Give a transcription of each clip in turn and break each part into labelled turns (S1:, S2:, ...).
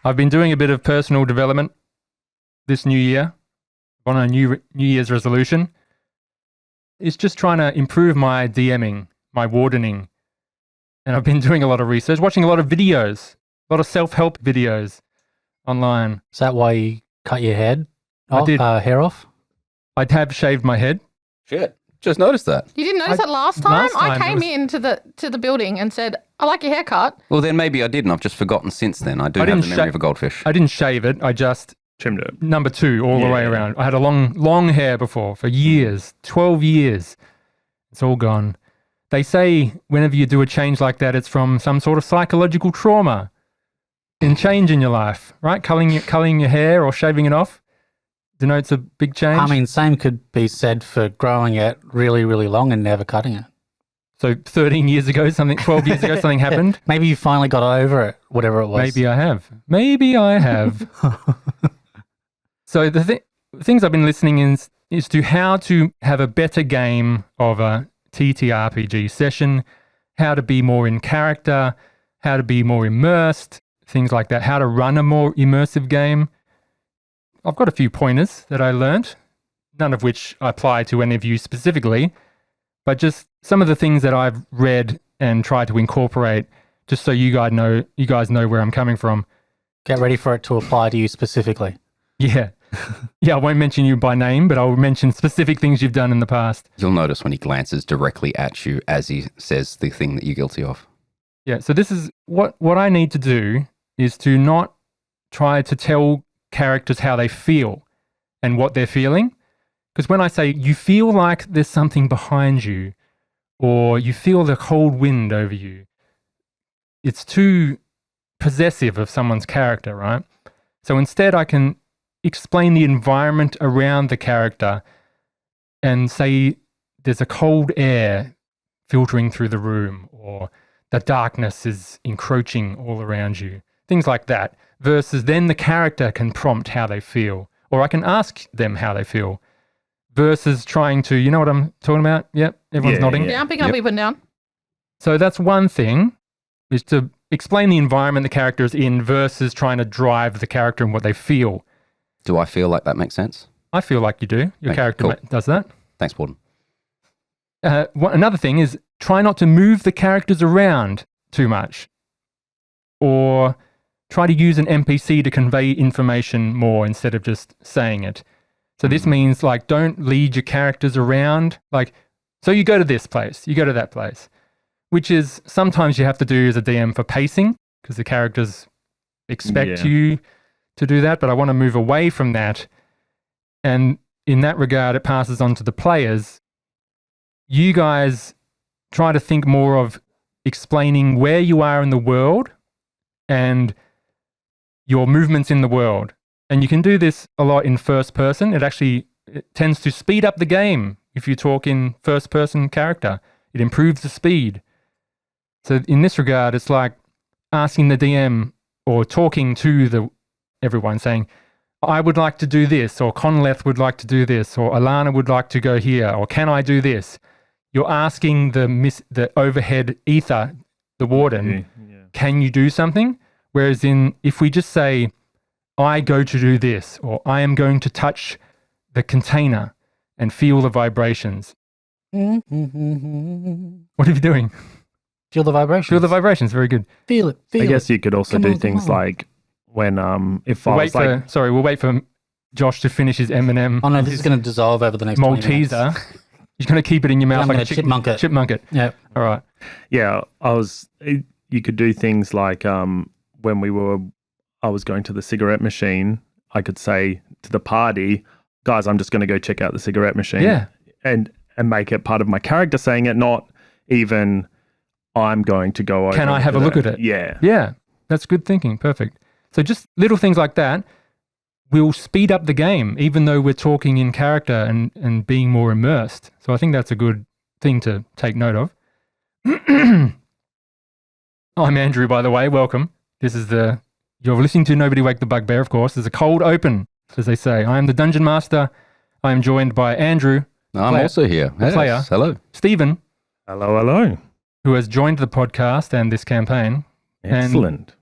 S1: I've been doing a bit of personal development this new year on a New Year's resolution. It's just trying to improve my DMing, my wardening. And I've been doing a lot of research, watching a lot of videos, a lot of self-help videos online.
S2: Is that why you cut your head off,
S1: I did.
S2: Hair off?
S1: I have shaved my head.
S3: Shit. Just noticed that.
S4: You didn't notice that last time?
S1: last time
S4: I came
S1: was-
S4: into the building and said, I like your haircut.
S3: Well, then maybe I did, and I've just forgotten since then. I do
S1: I
S3: have
S1: didn't
S3: the memory of a goldfish.
S1: I didn't shave it. I just
S5: Trimmed it.
S1: number 2 all the way
S5: Yeah.
S1: around. I had a long hair before for years, 12 years. It's all gone. They say whenever you do a change like that, it's from some sort of psychological trauma and change in your life, right? Culling your hair or shaving it off denotes a big change.
S2: I mean, same could be said for growing it really, really long and never cutting it.
S1: So 13 years ago, 12 years ago, something happened.
S2: Maybe you finally got over it, whatever it was.
S1: Maybe I have. So the things I've been listening is to how to have a better game of a TTRPG session, how to be more in character, how to be more immersed, things like that, how to run a more immersive game. I've got a few pointers that I learnt, none of which apply to any of you specifically, but just some of the things that I've read and tried to incorporate just so you guys know where I'm coming from.
S2: Get ready for it to apply to you specifically.
S1: Yeah. Yeah, I won't mention you by name, but I'll mention specific things you've done in the past.
S3: You'll notice when he glances directly at you as he says the thing that you're guilty of.
S1: Yeah, so this is what I need to do is to not try to tell characters how they feel and what they're feeling. Because when I say you feel like there's something behind you or you feel the cold wind over you, it's too possessive of someone's character, right? So instead I can explain the environment around the character and say there's a cold air filtering through the room or the darkness is encroaching all around you, things like that, versus then the character can prompt how they feel, or I can ask them how they feel, versus trying to, you know what I'm talking about? Yep, everyone's nodding.
S4: Yeah, I'm picking up what you're putting down.
S1: So that's one thing, is to explain the environment the character is in versus trying to drive the character and what they feel.
S3: Do I feel like that makes sense?
S1: I feel like you do. Your
S3: Okay,
S1: character
S3: cool.
S1: does that.
S3: Thanks, Warden.
S1: Another thing is try not to move the characters around too much, or try to use an NPC to convey information more instead of just saying it. So this means like don't lead your characters around. Like, so you go to this place, you go to that place, which is sometimes you have to do as a DM for pacing because the characters expect you to do that. But I want to move away from that. And in that regard, it passes on to the players. You guys try to think more of explaining where you are in the world and your movements in the world. And you can do this a lot in first person. It tends to speed up the game if you talk in first person character. It improves the speed. So in this regard, it's like asking the DM or talking to everyone saying, I would like to do this, or Conleth would like to do this, or Alana would like to go here, or can I do this? You're asking the overhead ether, the warden, can you do something? Whereas if we just say, I go to do this, or I am going to touch the container and feel the vibrations. What are you doing?
S2: Feel the vibrations.
S1: Feel the vibrations, very good.
S2: Feel it.
S5: I guess you could also do things like when if I was like,
S1: we'll wait for Josh to finish his M&M.
S2: Oh no, this is going to dissolve over the next 20 minutes.
S1: Malteser. He's going to keep it in your mouth
S2: I'm
S1: like
S2: gonna
S1: a chicken.
S2: chipmunk it.
S1: Yeah. All right.
S5: yeah, you could do things like when I was going to the cigarette machine, I could say to the party, guys, I'm just going to go check out the cigarette machine.
S1: Yeah.
S5: And make it part of my character saying it, not even I'm going to go over.
S1: Can I have a look at it?
S5: Yeah.
S1: Yeah. That's good thinking. Perfect. So just little things like that will speed up the game, even though we're talking in character and being more immersed. So I think that's a good thing to take note of. I'm Andrew, by the way. Welcome. This is you're listening to Nobody Wake the Bugbear, of course. There's a cold open, as they say. I am the Dungeon Master. I am joined by Andrew.
S3: I'm also here.
S1: Player.
S3: Hello.
S1: Stephen,
S5: Hello.
S1: who has joined the podcast and this campaign.
S5: Excellent.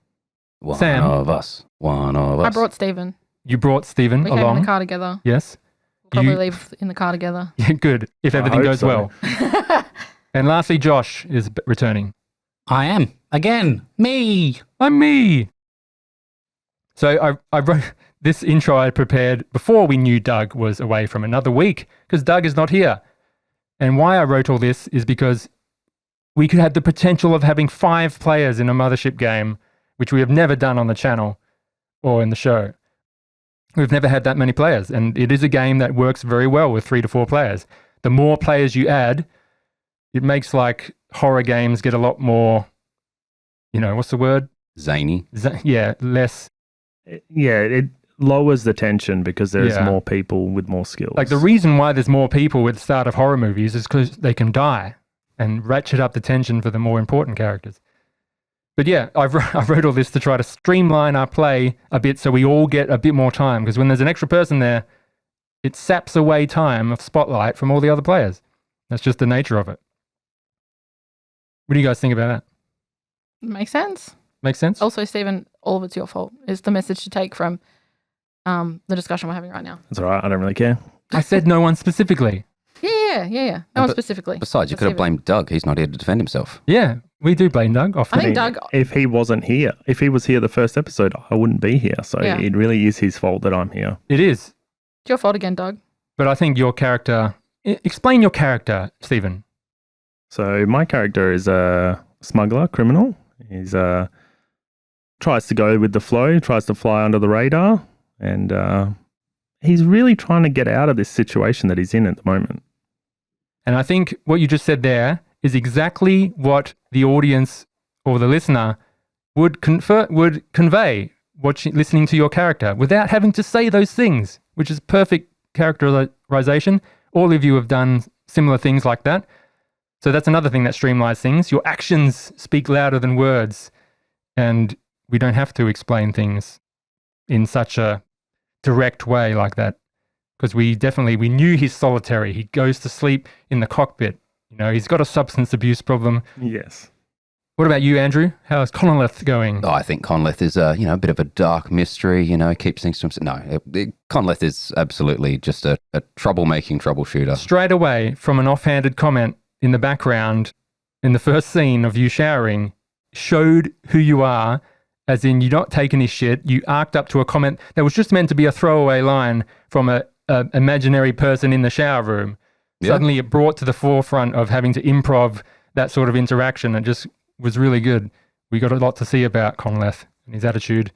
S3: One
S1: Sam.
S3: of us. One of us.
S4: I brought Stephen.
S1: You brought Stephen
S4: We came in
S1: along.
S4: the car together.
S1: Yes.
S4: We'll probably
S1: You-
S4: leave in the car together.
S1: Yeah, good. If
S5: I
S1: everything
S5: hope
S1: goes
S5: so.
S1: well. And lastly, Josh is returning.
S2: I am. Again. Me.
S1: I'm me. So I wrote this intro I prepared before we knew Doug was away from another week because Doug is not here. And why I wrote all this is because we could have the potential of having 5 players in a Mothership game, which we have never done on the channel or in the show. We've never had that many players, and it is a game that works very well with 3 to 4 players. The more players you add, it makes like horror games get a lot more, what's the word?
S3: Zany.
S1: Yeah, less.
S5: Yeah, it lowers the tension because there's
S1: Yeah.
S5: more people with more skills.
S1: Like the reason why there's more people with the start of horror movies is because they can die and ratchet up the tension for the more important characters. But yeah, I wrote all this to try to streamline our play a bit so we all get a bit more time, because when there's an extra person there, it saps away time of spotlight from all the other players. That's just the nature of it. What do you guys think about that?
S4: Makes sense.
S1: Make sense?
S4: Also, Stephen, all of it's your fault is the message to take from the discussion we're having right now.
S5: That's all right. I don't really care.
S1: I said no one specifically.
S4: Yeah. No one
S3: But
S4: specifically.
S3: Besides, you
S4: But
S3: could have
S4: Stephen.
S3: blamed Doug. He's not here to defend himself.
S1: Yeah, we do blame Doug often.
S4: I think Doug.
S5: If he wasn't here, if he was here the first episode, I wouldn't be here. So
S4: Yeah.
S5: it really is his fault that I'm here.
S1: It is.
S4: It's your fault again, Doug.
S1: But I think your character... Explain your character, Stephen.
S5: So my character is a smuggler, criminal. He's tries to go with the flow, tries to fly under the radar, and he's really trying to get out of this situation that he's in at the moment.
S1: And I think what you just said there is exactly what the audience or the listener would convey listening to your character without having to say those things, which is perfect characterization. All of you have done similar things like that. So that's another thing that streamlines things. Your actions speak louder than words, and we don't have to explain things in such a direct way like that. Because we knew he's solitary. He goes to sleep in the cockpit. He's got a substance abuse problem.
S5: Yes.
S1: What about you, Andrew? How's Conleth going?
S3: Oh, I think Conleth is a bit of a dark mystery, keeps things to himself. No, Conleth is absolutely just a troublemaking troubleshooter.
S1: Straight away from an offhanded comment in the background in the first scene of you showering showed who you are, as in you're not taking his shit. You arced up to a comment that was just meant to be a throwaway line from a imaginary person in the shower room.
S3: Yeah.
S1: Suddenly it brought to the forefront of having to improv that sort of interaction. It just was really good. We got a lot to see about Conleth and his attitude.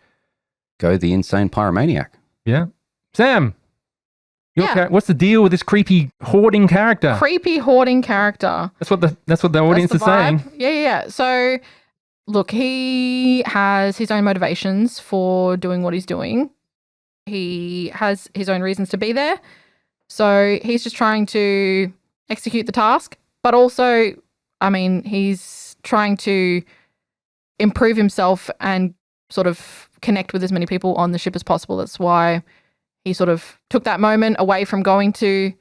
S3: Go the insane pyromaniac.
S1: Yeah. Sam,
S4: Yeah.
S1: what's the deal with this creepy hoarding character?
S4: Creepy hoarding character.
S1: That's what the audience
S4: That's
S1: is
S4: the
S1: saying.
S4: vibe. Yeah. So, look, he has his own motivations for doing what he's doing. He has his own reasons to be there. So he's just trying to execute the task. But also, he's trying to improve himself and sort of connect with as many people on the ship as possible. That's why he sort of took that moment away from going to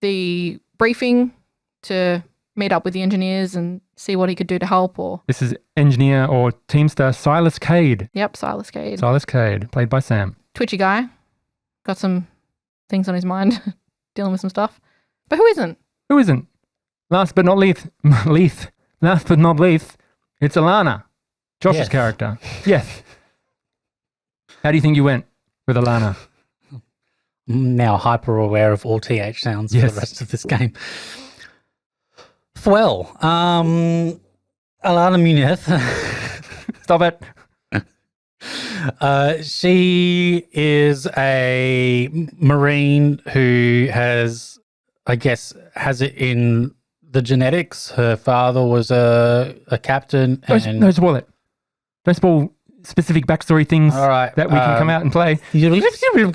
S4: the briefing to meet up with the engineers and see what he could do to help. Or
S1: This is engineer or teamster Silas Cade.
S4: yep, Silas Cade,
S1: Silas Cade, played by Sam.
S4: twitchy guy, got some things on his mind, dealing with some stuff. But who isn't?
S1: Who isn't? Last but not least, last but not least, it's Alana, Josh's
S2: Yes.
S1: character. Yes. How do you think you went with Alana?
S2: Now hyper aware of all TH sounds for
S1: Yes.
S2: the rest of this game. Well, Alana Munez.
S1: Stop it.
S2: She is a Marine who has it in the genetics. Her father was a captain. And
S1: No, spoil it. Don't spoil specific backstory things
S2: all right,
S1: that we can come out and play.
S2: Yeah, Alana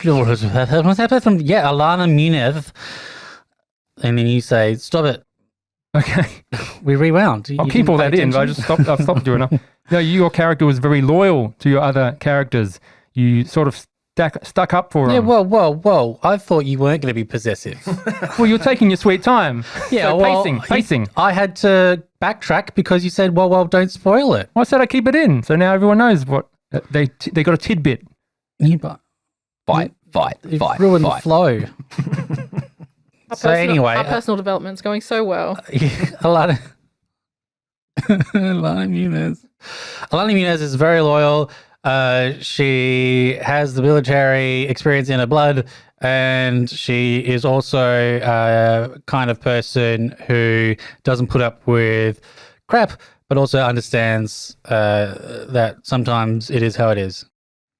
S2: Munez. And then you say, stop it.
S1: Okay.
S2: We rewound.
S1: I'll keep all that in, but I've stopped doing it. No, your character was very loyal to your other characters. You sort of stuck up for them.
S2: Yeah, whoa. I thought you weren't going to be possessive.
S1: Well, you're taking your sweet time.
S2: Yeah,
S1: So
S2: well,
S1: pacing.
S2: I had to backtrack because you said, well, don't spoil it.
S1: Well, I said I keep it in, so now everyone knows what They got a tidbit.
S2: Yeah, but
S3: Fight.
S2: you've ruined the flow. So anyway,
S4: our personal development's going so well.
S2: Alana Muniz. Alana Muniz is very loyal. She has the military experience in her blood, and she is also a kind of person who doesn't put up with crap, but also understands that sometimes it is how it is.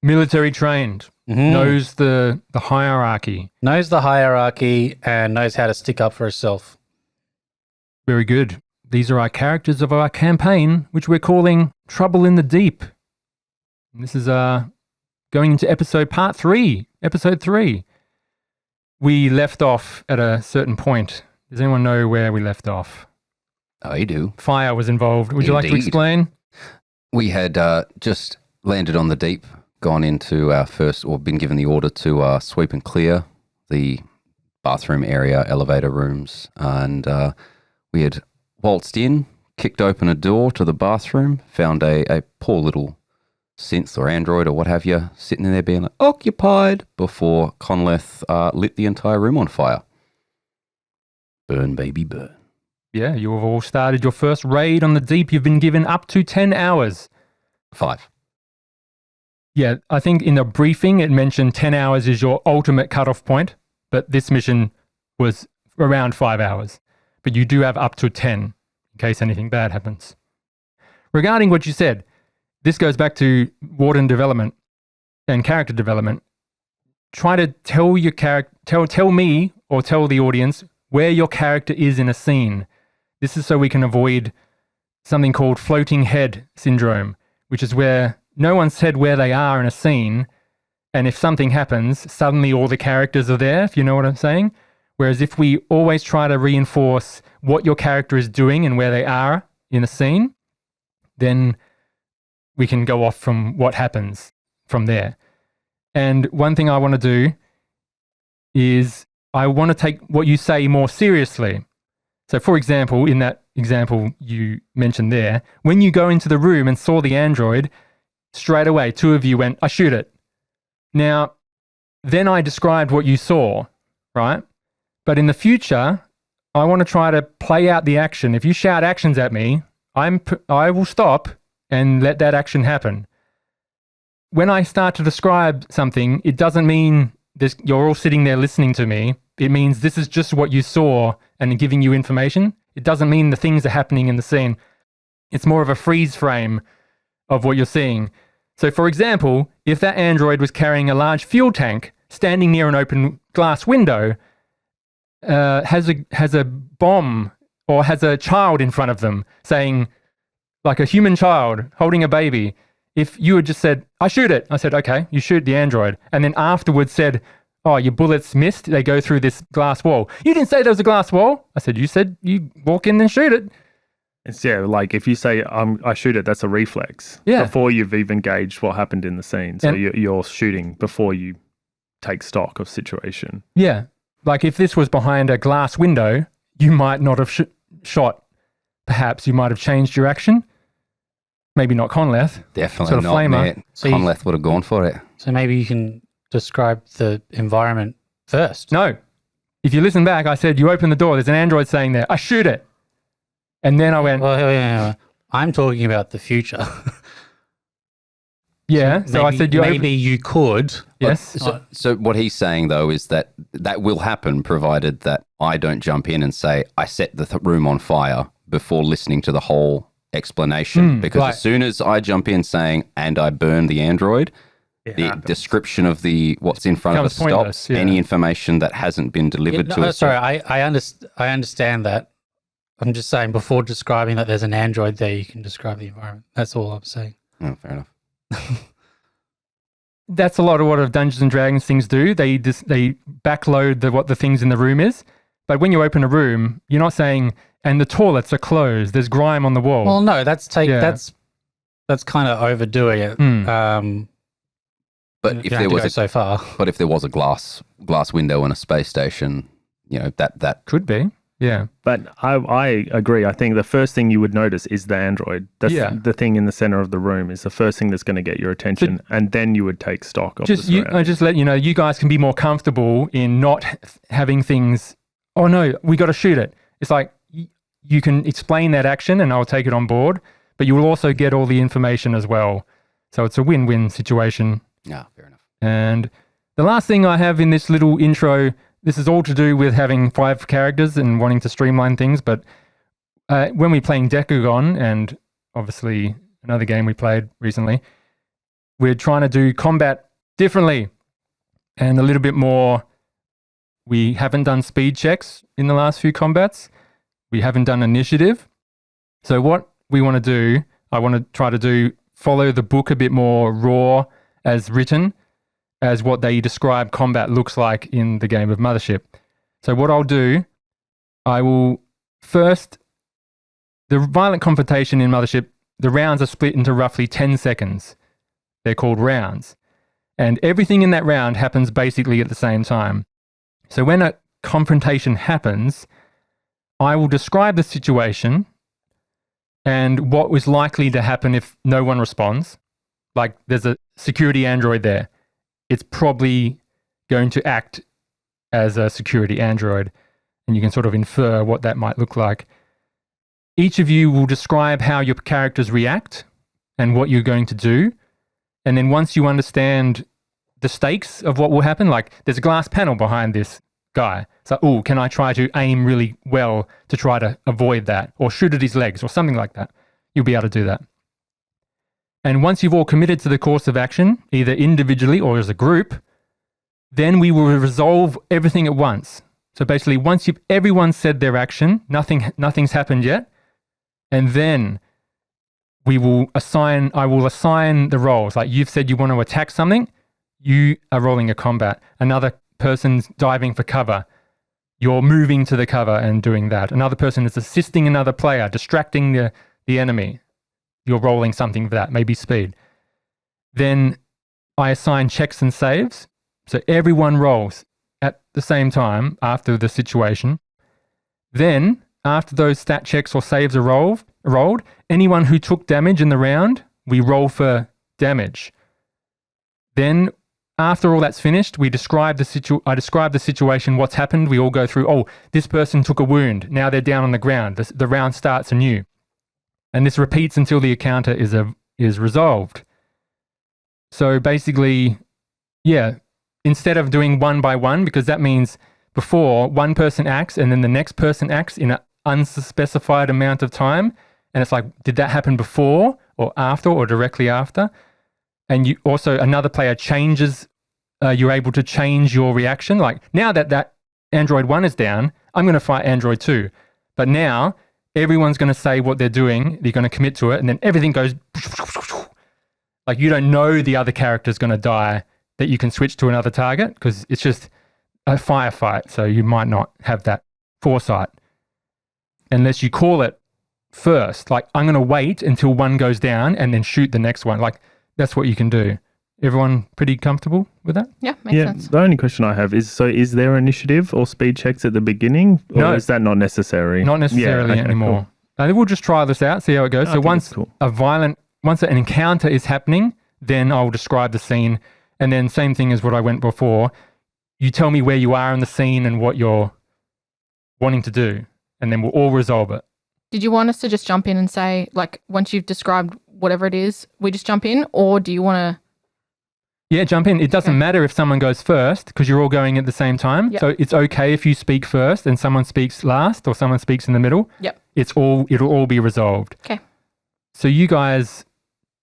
S1: Military trained, knows the hierarchy.
S2: Knows the hierarchy and knows how to stick up for herself.
S1: Very good. These are our characters of our campaign, which we're calling Trouble in the Deep. And this is going into episode 3. We left off at a certain point. Does anyone know where we left off?
S3: I do.
S1: Fire was involved. Would you like to
S3: Indeed.
S1: explain?
S3: We had just landed on the deep, gone into our first, or been given the order to sweep and clear the bathroom area, elevator rooms, and we had waltzed in, kicked open a door to the bathroom, found a poor little synth or android or what have you sitting in there being like, occupied, before Conleth lit the entire room on fire. Burn, baby, burn.
S1: Yeah, you have all started your first raid on the deep. You've been given up to 10 hours.
S3: 5.
S1: Yeah, I think in the briefing it mentioned 10 hours is your ultimate cutoff point, but this mission was around 5 hours. But you do have up to 10 in case anything bad happens. Regarding what you said, this goes back to warden development and character development. Try to tell your tell me or tell the audience where your character is in a scene. This is so we can avoid something called floating head syndrome, which is where no one said where they are in a scene, and if something happens, suddenly all the characters are there, if you know what I'm saying. Whereas if we always try to reinforce what your character is doing and where they are in a scene, then we can go off from what happens from there. And one thing I want to do is I want to take what you say more seriously. So for example, in that example you mentioned there, when you go into the room and saw the android, straight away, 2 of you went, I shoot it. Now, then I described what you saw, right? But in the future, I want to try to play out the action. If you shout actions at me, I will stop and let that action happen. When I start to describe something, it doesn't mean you're all sitting there listening to me. It means this is just what you saw and giving you information. It doesn't mean the things are happening in the scene. It's more of a freeze frame of what you're seeing. So for example, if that android was carrying a large fuel tank, standing near an open glass window, has a bomb or has a child in front of them saying, like a human child holding a baby, if you had just said, I shoot it, I said, okay, you shoot the android, and then afterwards said, oh, your bullets missed, they go through this glass wall. You didn't say there was a glass wall. I said, you said you walk in and shoot it.
S5: It's, like if you say, I shoot it, that's a reflex.
S1: Yeah.
S5: Before you've even gauged what happened in the scene. So
S1: And-
S5: you're shooting before you take stock of situation.
S1: Yeah. Like if this was behind a glass window, you might not have shot. Perhaps you might have changed your action. Maybe not Conleth.
S3: Definitely
S1: Sort of
S3: not,
S1: flamer.
S3: mate.
S2: So you-
S3: Conleth would have gone for it.
S2: So maybe you can describe the environment first.
S1: No. If you listen back, I said, you open the door, there's an android saying there, I shoot it. And then I went,
S2: Well, yeah. I'm talking about the future.
S1: yeah. So I said, you open.
S2: maybe you could.
S1: Yes.
S3: So what he's saying, though, is that will happen provided that I don't jump in and say, I set the room on fire before listening to the whole explanation. Because
S1: right.
S3: as soon as I jump in saying, and I burn the android,
S5: It
S3: the
S5: happens.
S3: description of what's in front of us
S1: Becomes pointless,
S3: stops.
S1: yeah.
S3: Any information that hasn't been delivered to us.
S2: Sorry, I understand that. I'm just saying before describing that there's an android there, you can describe the environment. That's all I'm saying.
S3: Oh, fair enough.
S1: That's a lot of what Dungeons and Dragons things do. They backload what the things in the room is. But when you open a room, you're not saying, and the toilets are closed, there's grime on the wall.
S2: Well, no, that's
S1: Yeah.
S2: that's kind of overdoing it.
S3: But
S2: You
S3: if
S2: don't
S3: there
S2: have to
S3: was
S2: go
S3: a
S2: so far,
S3: but if there was a glass window in a space station, that
S1: Could be. Yeah.
S5: But I agree. I think the first thing you would notice is the android. That's the thing in the center of the room is the first thing that's going to get your attention, and then you would take stock of the surroundings.
S1: I just let you know, you guys can be more comfortable in not having things, oh no, we got to shoot it. It's like you can explain that action and I'll take it on board, but you will also get all the information as well. So it's a win-win situation.
S3: Yeah, fair enough.
S1: And the last thing I have in this little intro, this is all to do with having 5 characters and wanting to streamline things. But when we're playing Decagon, and obviously another game we played recently, we're trying to do combat differently and a little bit more. We haven't done speed checks in the last few combats. We haven't done initiative. So what we want to do, I want to try to do, follow the book a bit more raw as written, as what they describe combat looks like in the game of Mothership. So what I'll do, I will first, the violent confrontation in Mothership, the rounds are split into roughly 10 seconds. They're called rounds. And everything in that round happens basically at the same time. So when a confrontation happens, I will describe the situation and what was likely to happen if no one responds. Like there's a security android there. It's probably going to act as a security android, and you can sort of infer what that might look like. Each of you will describe how your characters react and what you're going to do. And then once you understand the stakes of what will happen, like there's a glass panel behind this guy. So, oh, can I try to aim really well to try to avoid that, or shoot at his legs or something like that? You'll be able to do that. And once you've all committed to the course of action, either individually or as a group, then we will resolve everything at once. So basically, once everyone said their action, nothing's happened yet, and then I will assign the roles. Like you've said you want to attack something, you are rolling a combat. Another person's diving for cover. You're moving to the cover and doing that. Another person is assisting another player, distracting the enemy. You're rolling something for that, maybe speed. Then I assign checks and saves. So everyone rolls at the same time after the situation. Then, after those stat checks or saves are rolled, anyone who took damage in the round, we roll for damage. Then, after all that's finished, I describe the situation, what's happened. We all go through, oh, this person took a wound. Now they're down on the ground. The round starts anew. And this repeats until the encounter is resolved. So basically, instead of doing one by one, because that means before one person acts and then the next person acts in an unspecified amount of time. And it's like, did that happen before or after or directly after? And you also, another player changes, you're able to change your reaction. Like now that Android 1 is down, I'm going to fight Android 2. But now everyone's going to say what they're doing. They're going to commit to it. And then everything goes like you don't know the other character's going to die, that you can switch to another target because it's just a firefight. So you might not have that foresight unless you call it first. Like I'm going to wait until one goes down and then shoot the next one. Like that's what you can do. Everyone pretty comfortable with that?
S4: Yeah, makes sense.
S5: The only question I have is there initiative or speed checks at the beginning? Or
S1: No.
S5: is that not necessary?
S1: Not necessarily anymore. Cool. We'll just try this out, see how it goes. So once an encounter is happening, then I'll describe the scene. And then same thing as what I went before. You tell me where you are in the scene and what you're wanting to do. And then we'll all resolve it.
S4: Did you want us to just jump in and say, like, once you've described whatever it is, we just jump in? Or do you want to...
S1: Yeah, jump in. It doesn't matter if someone goes first because you're all going at the same time.
S4: Yep.
S1: So it's okay if you speak first and someone speaks last or someone speaks in the middle.
S4: Yep.
S1: It'll all be resolved.
S4: Okay.
S1: So you guys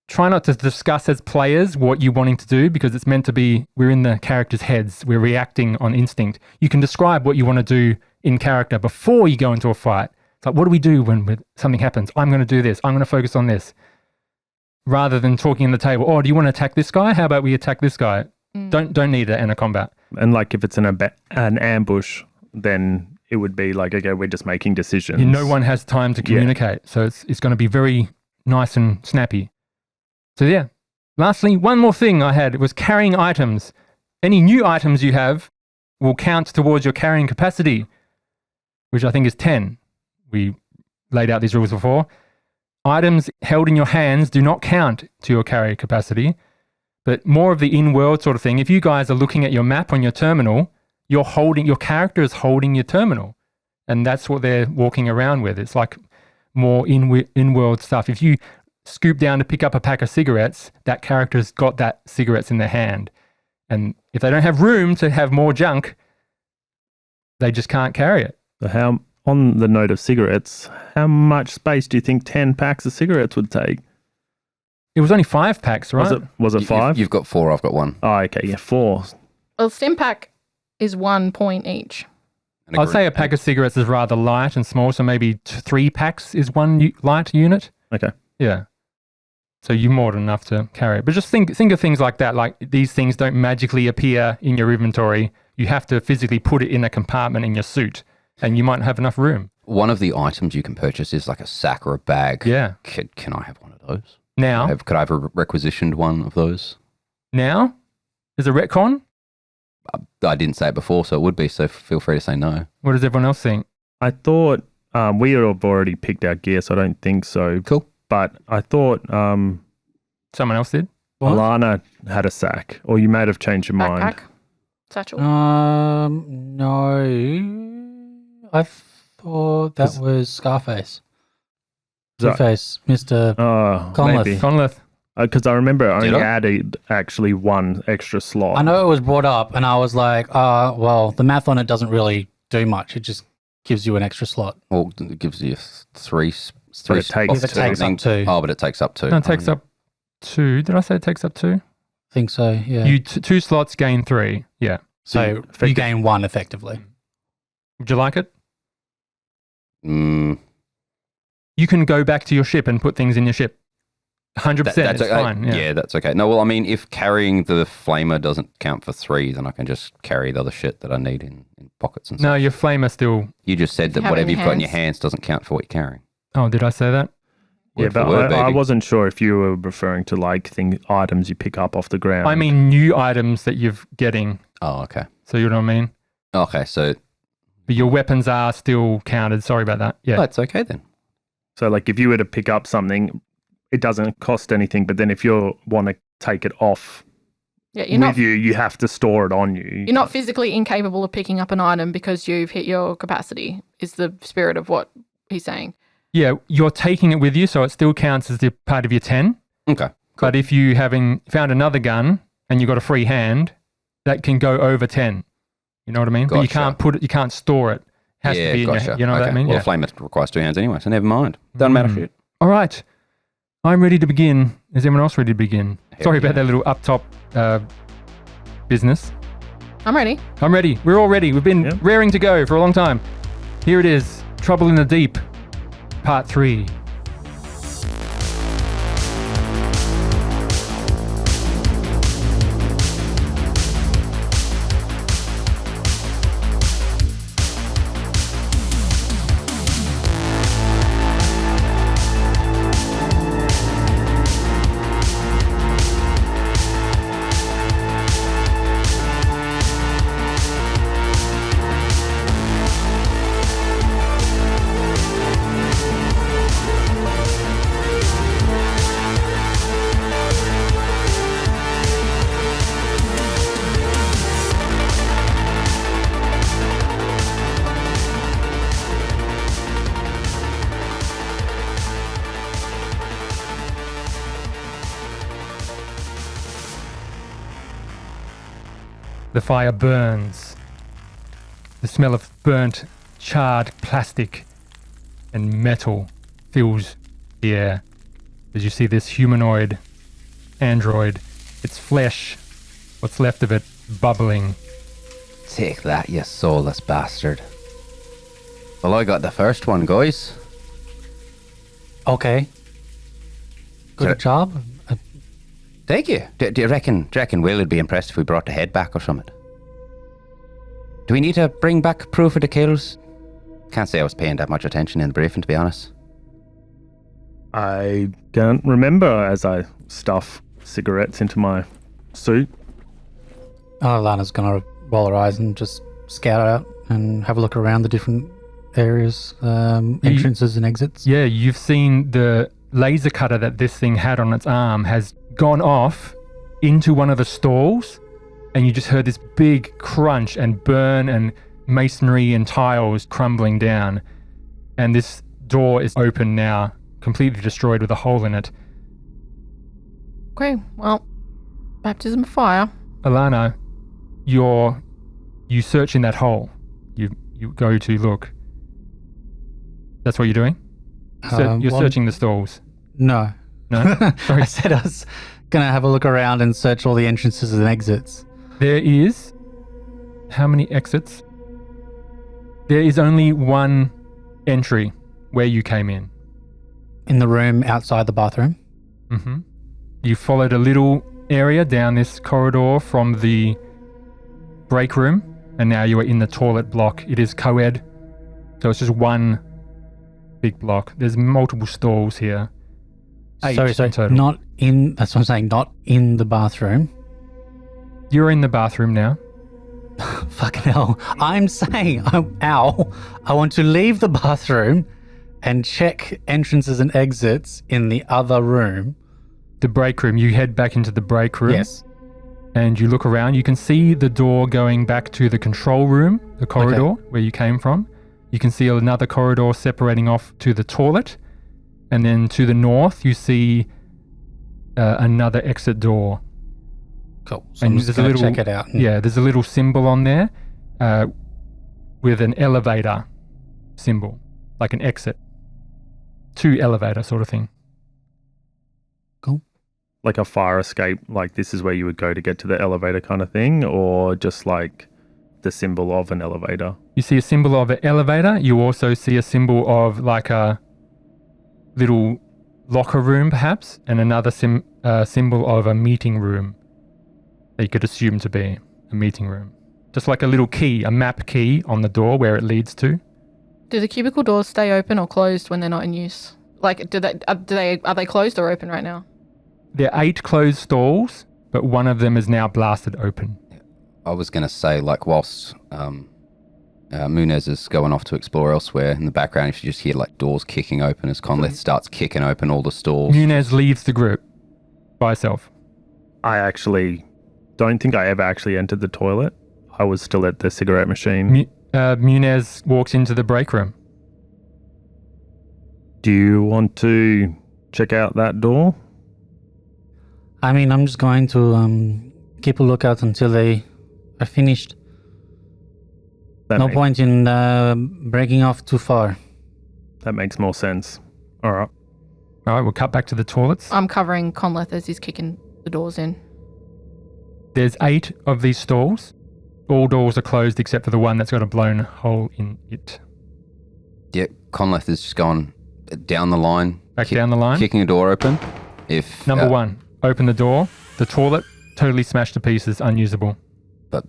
S1: try not to discuss as players what you're wanting to do because it's meant to be, we're in the characters' heads. We're reacting on instinct. You can describe what you want to do in character before you go into a fight. It's like, what do we do when something happens? I'm going to do this. I'm going to focus on this. Rather than talking in the table, oh, do you want to attack this guy? How about we attack this guy? Don't need it in a combat.
S5: And like if it's an ambush, then it would be like, okay, we're just making decisions.
S1: No one has time to communicate. So it's going to be very nice and snappy. So yeah. Lastly, one more thing I had was carrying items. Any new items you have will count towards your carrying capacity, which I think is 10. We laid out these rules before. Items held in your hands do not count to your carry capacity, but more of the in-world sort of thing. If you guys are looking at your map on your terminal, your character is holding your terminal, and that's what they're walking around with. It's like more in-world stuff. If you scoop down to pick up a pack of cigarettes, that character's got that cigarettes in their hand. And if they don't have room to have more junk, they just can't carry it.
S5: So on the note of cigarettes, how much space do you think 10 packs of cigarettes would take?
S1: It was only 5 packs, right?
S5: Was it 5?
S3: You've got 4, I've got 1.
S5: Oh, okay, yeah, 4.
S4: Well, stim pack is 1 point each.
S3: And
S1: I'd say a pack of cigarettes is rather light and small, so maybe 3 packs is 1 light unit.
S5: Okay.
S1: Yeah. So you're more than enough to carry it. But just think of things like that. Like these things don't magically appear in your inventory. You have to physically put it in a compartment in your suit, and you might have enough room.
S3: One of the items you can purchase is like a sack or a bag.
S1: Yeah.
S3: Can I have one of those?
S1: Now,
S3: Could I have a requisitioned one of those?
S1: now, there's a retcon.
S3: I didn't say it before, so it would be, so feel free to say no.
S1: What does everyone else think?
S5: I thought we have already picked our gear, so I don't think so.
S3: Cool.
S5: But I thought
S1: Someone else did?
S2: What?
S5: Alana had a sack, or you may have changed your mind.
S4: Backpack. Satchel.
S2: No. I thought that was Scarface.
S5: So-
S2: Two-Face, Mr.
S5: Oh,
S2: Conleth.
S5: maybe.
S1: Conleth.
S5: Because I remember I
S3: Did
S5: only
S3: I?
S5: added actually 1 extra slot.
S2: I know it was brought up, and I was like, well, the math on it doesn't really do much. It just gives you an extra slot.
S3: Well, it gives you 3
S5: But it takes
S3: spots
S2: It takes
S3: to-
S2: up 2.
S3: Oh, but it takes up 2.
S1: No, it takes up 2. Did I say it takes up 2?
S2: I think so, yeah.
S1: You 2 slots gain 3. Yeah.
S2: so
S5: you
S2: you
S5: effective-
S2: gain 1 effectively.
S1: Would you like it?
S3: Mm,
S1: You can go back to your ship and put things in your ship. 100%.
S3: that's
S1: It's
S3: okay.
S1: fine.
S3: Yeah, that's okay. No, well, I mean, if carrying the flamer doesn't count for 3, then I can just carry the other shit that I need in pockets and stuff.
S1: No, your flamer still.
S3: You just said that
S4: have it
S3: whatever
S4: in
S3: you've
S4: your
S3: got in your
S4: hands.
S3: hands doesn't count for what you're carrying.
S1: Oh, did I say that?
S5: Yeah,
S3: Word for
S5: but
S3: word,
S5: I
S3: baby.
S5: wasn't sure if you were referring to like items you pick up off the ground.
S1: I mean, new items that you're getting.
S3: Oh, okay.
S1: So you know what I mean?
S3: Okay, so
S1: But your weapons are still counted. Sorry about that. Yeah.
S3: that's okay then.
S5: So like if you were to pick up something, it doesn't cost anything. But then if you want to take it off
S4: Yeah, you're not
S5: you have to store it on you.
S4: you're not physically incapable of picking up an item because you've hit your capacity. Is the spirit of what he's saying.
S1: Yeah, you're taking it with you, so it still counts as the part of your 10.
S3: Okay.
S1: But if you having found another gun and you got a free hand, that can go over 10. You know what I mean? But you
S3: Gotcha.
S1: can't put it, you can't store it. Has to be in
S3: gotcha.
S1: your, you know what I
S3: Okay.
S1: mean?
S3: Well,
S1: Yeah.
S3: a flamer requires 2 hands anyway, so never mind. Doesn't matter shit.
S1: All right. I'm ready to begin. Is everyone else ready to begin?
S3: Hell
S1: Sorry
S3: yeah.
S1: about that little up top business.
S4: I'm ready.
S1: I'm ready. We're all ready. We've been
S5: Yep.
S1: raring to go for a long time. Here it is. Trouble in the Deep, Part 3. The fire burns. The smell of burnt, charred plastic and metal fills the air as you see this humanoid android, its flesh, what's left of it, bubbling.
S3: Take that, you soulless bastard. Well, I got the first one, guys.
S2: Okay. Good
S3: Sure.
S2: job.
S3: Thank you. Do you reckon Will would be impressed if we brought the head back or something? Do we need to bring back proof of the kills? Can't say I was paying that much attention in the briefing, to be honest.
S5: I can't remember as I stuff cigarettes into my suit.
S2: Oh, Lana's gonna roll her eyes and just scout out and have a look around the different areas, entrances and exits?
S1: Yeah, you've seen the laser cutter that this thing had on its arm has gone off into one of the stalls, and you just heard this big crunch and burn and masonry and tiles crumbling down. And this door is open now, completely destroyed with a hole in it.
S4: Okay, well, baptism of fire.
S1: Alana, you search in that hole. You go to look. That's what you're doing? You're searching the stalls.
S2: No.
S1: No? Sorry.
S2: I said I was going to have a look around and search all the entrances and exits.
S1: There is... How many exits? There is only one entry where you came in.
S2: In the room outside the bathroom?
S1: Mm-hmm. You followed a little area down this corridor from the break room, and now you are in the toilet block. It is co-ed, so it's just one big block. There's multiple stalls here. 8
S2: Sorry,
S1: in total.
S2: not in, that's what I'm saying, not in the bathroom.
S1: You're in the bathroom now.
S2: Fucking hell. I'm saying, I want to leave the bathroom and check entrances and exits in the other room.
S1: The break room. You head back into the break room.
S2: Yes.
S1: And you look around. You can see the door going back to the control room, the corridor where you came from. You can see another corridor separating off to the toilet. And then to the north, you see another exit door.
S2: Cool. So I'm just going to check it out.
S1: Yeah, there's a little symbol on there with an elevator symbol, like an exit. To elevator sort of thing.
S2: Cool.
S5: Like a fire escape, like this is where you would go to get to the elevator kind of thing, or just like the symbol of an elevator?
S1: You see a symbol of an elevator. You also see a symbol of like a little locker room perhaps, and another symbol of a meeting room that you could assume to be a meeting room. Just like a little key, a map key on the door where it leads to.
S4: Do the cubicle doors stay open or closed when they're not in use? Like, are they closed or open right now?
S1: There are 8 closed stalls, but one of them is now blasted open.
S3: I was going to say, like, whilst Munez is going off to explore elsewhere, in the background, if you just hear, like, doors kicking open as Conleth starts kicking open all the stalls.
S1: Munez leaves the group by herself.
S5: I actually don't think I ever actually entered the toilet. I was still at the cigarette machine.
S1: Munez walks into the break room.
S5: Do you want to check out that door?
S2: I mean, I'm just going to keep a lookout until they are finished. No point in breaking off too far.
S5: That makes more sense. All right.
S1: All right, we'll cut back to the toilets.
S4: I'm covering Conleth as he's kicking the doors in.
S1: There's 8 of these stalls. All doors are closed except for the one that's got a blown hole in it.
S3: Yeah, Conleth is just going down the line.
S1: Down the line.
S3: Kicking a door open.
S1: Number 1, open the door. The toilet, totally smashed to pieces, unusable.
S3: But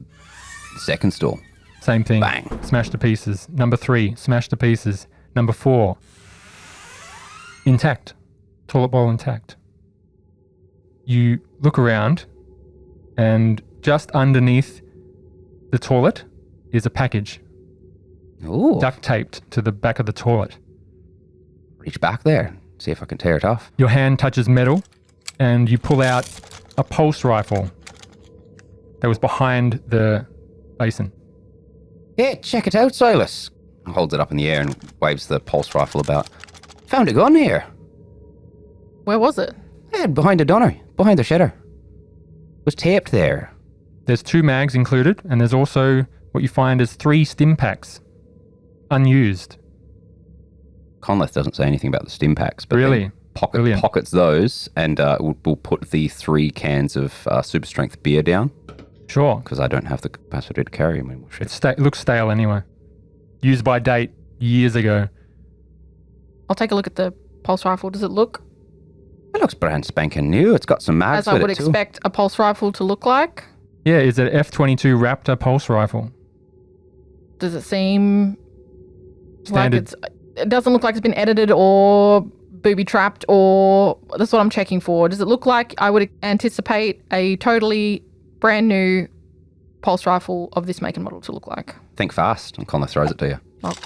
S3: second stall.
S1: Same thing.
S3: Bang.
S1: Smashed to pieces. Number 3, smashed to pieces. Number 4, intact. Toilet bowl intact. You look around, and just underneath the toilet is a package.
S3: Ooh.
S1: Duct taped to the back of the toilet.
S3: Reach back there. See if I can tear it off.
S1: Your hand touches metal, and you pull out a pulse rifle that was behind the basin.
S3: Yeah, check it out, Silas. Holds it up in the air and waves the pulse rifle about. Found a gun here.
S4: Where was it?
S3: Yeah, behind the donor. Behind the shutter. Was taped there.
S1: There's 2 mags included, and there's also what you find is 3 stim packs. Unused.
S3: Conleth doesn't say anything about the stim packs, but
S1: Really? Brilliant.
S3: pockets those, and we'll put the 3 cans of super strength beer down,
S1: Sure.
S3: because I don't have the capacity to carry them anymore.
S1: It looks stale anyway. Used by date years ago.
S4: I'll take a look at the pulse rifle. Does it look
S3: It looks brand spanking new. It's got some mags
S4: as I
S3: with
S4: would
S3: it too.
S4: expect a pulse rifle to look like?
S1: Yeah, it's an F-22 Raptor pulse rifle.
S4: Does it seem
S1: Standard.
S4: like it doesn't look like it's been edited or booby trapped, or that's what I'm checking for. Does it look like I would anticipate a totally brand new pulse rifle of this make and model to look like?
S3: Think fast, and Conleth throws it to you.
S4: I'll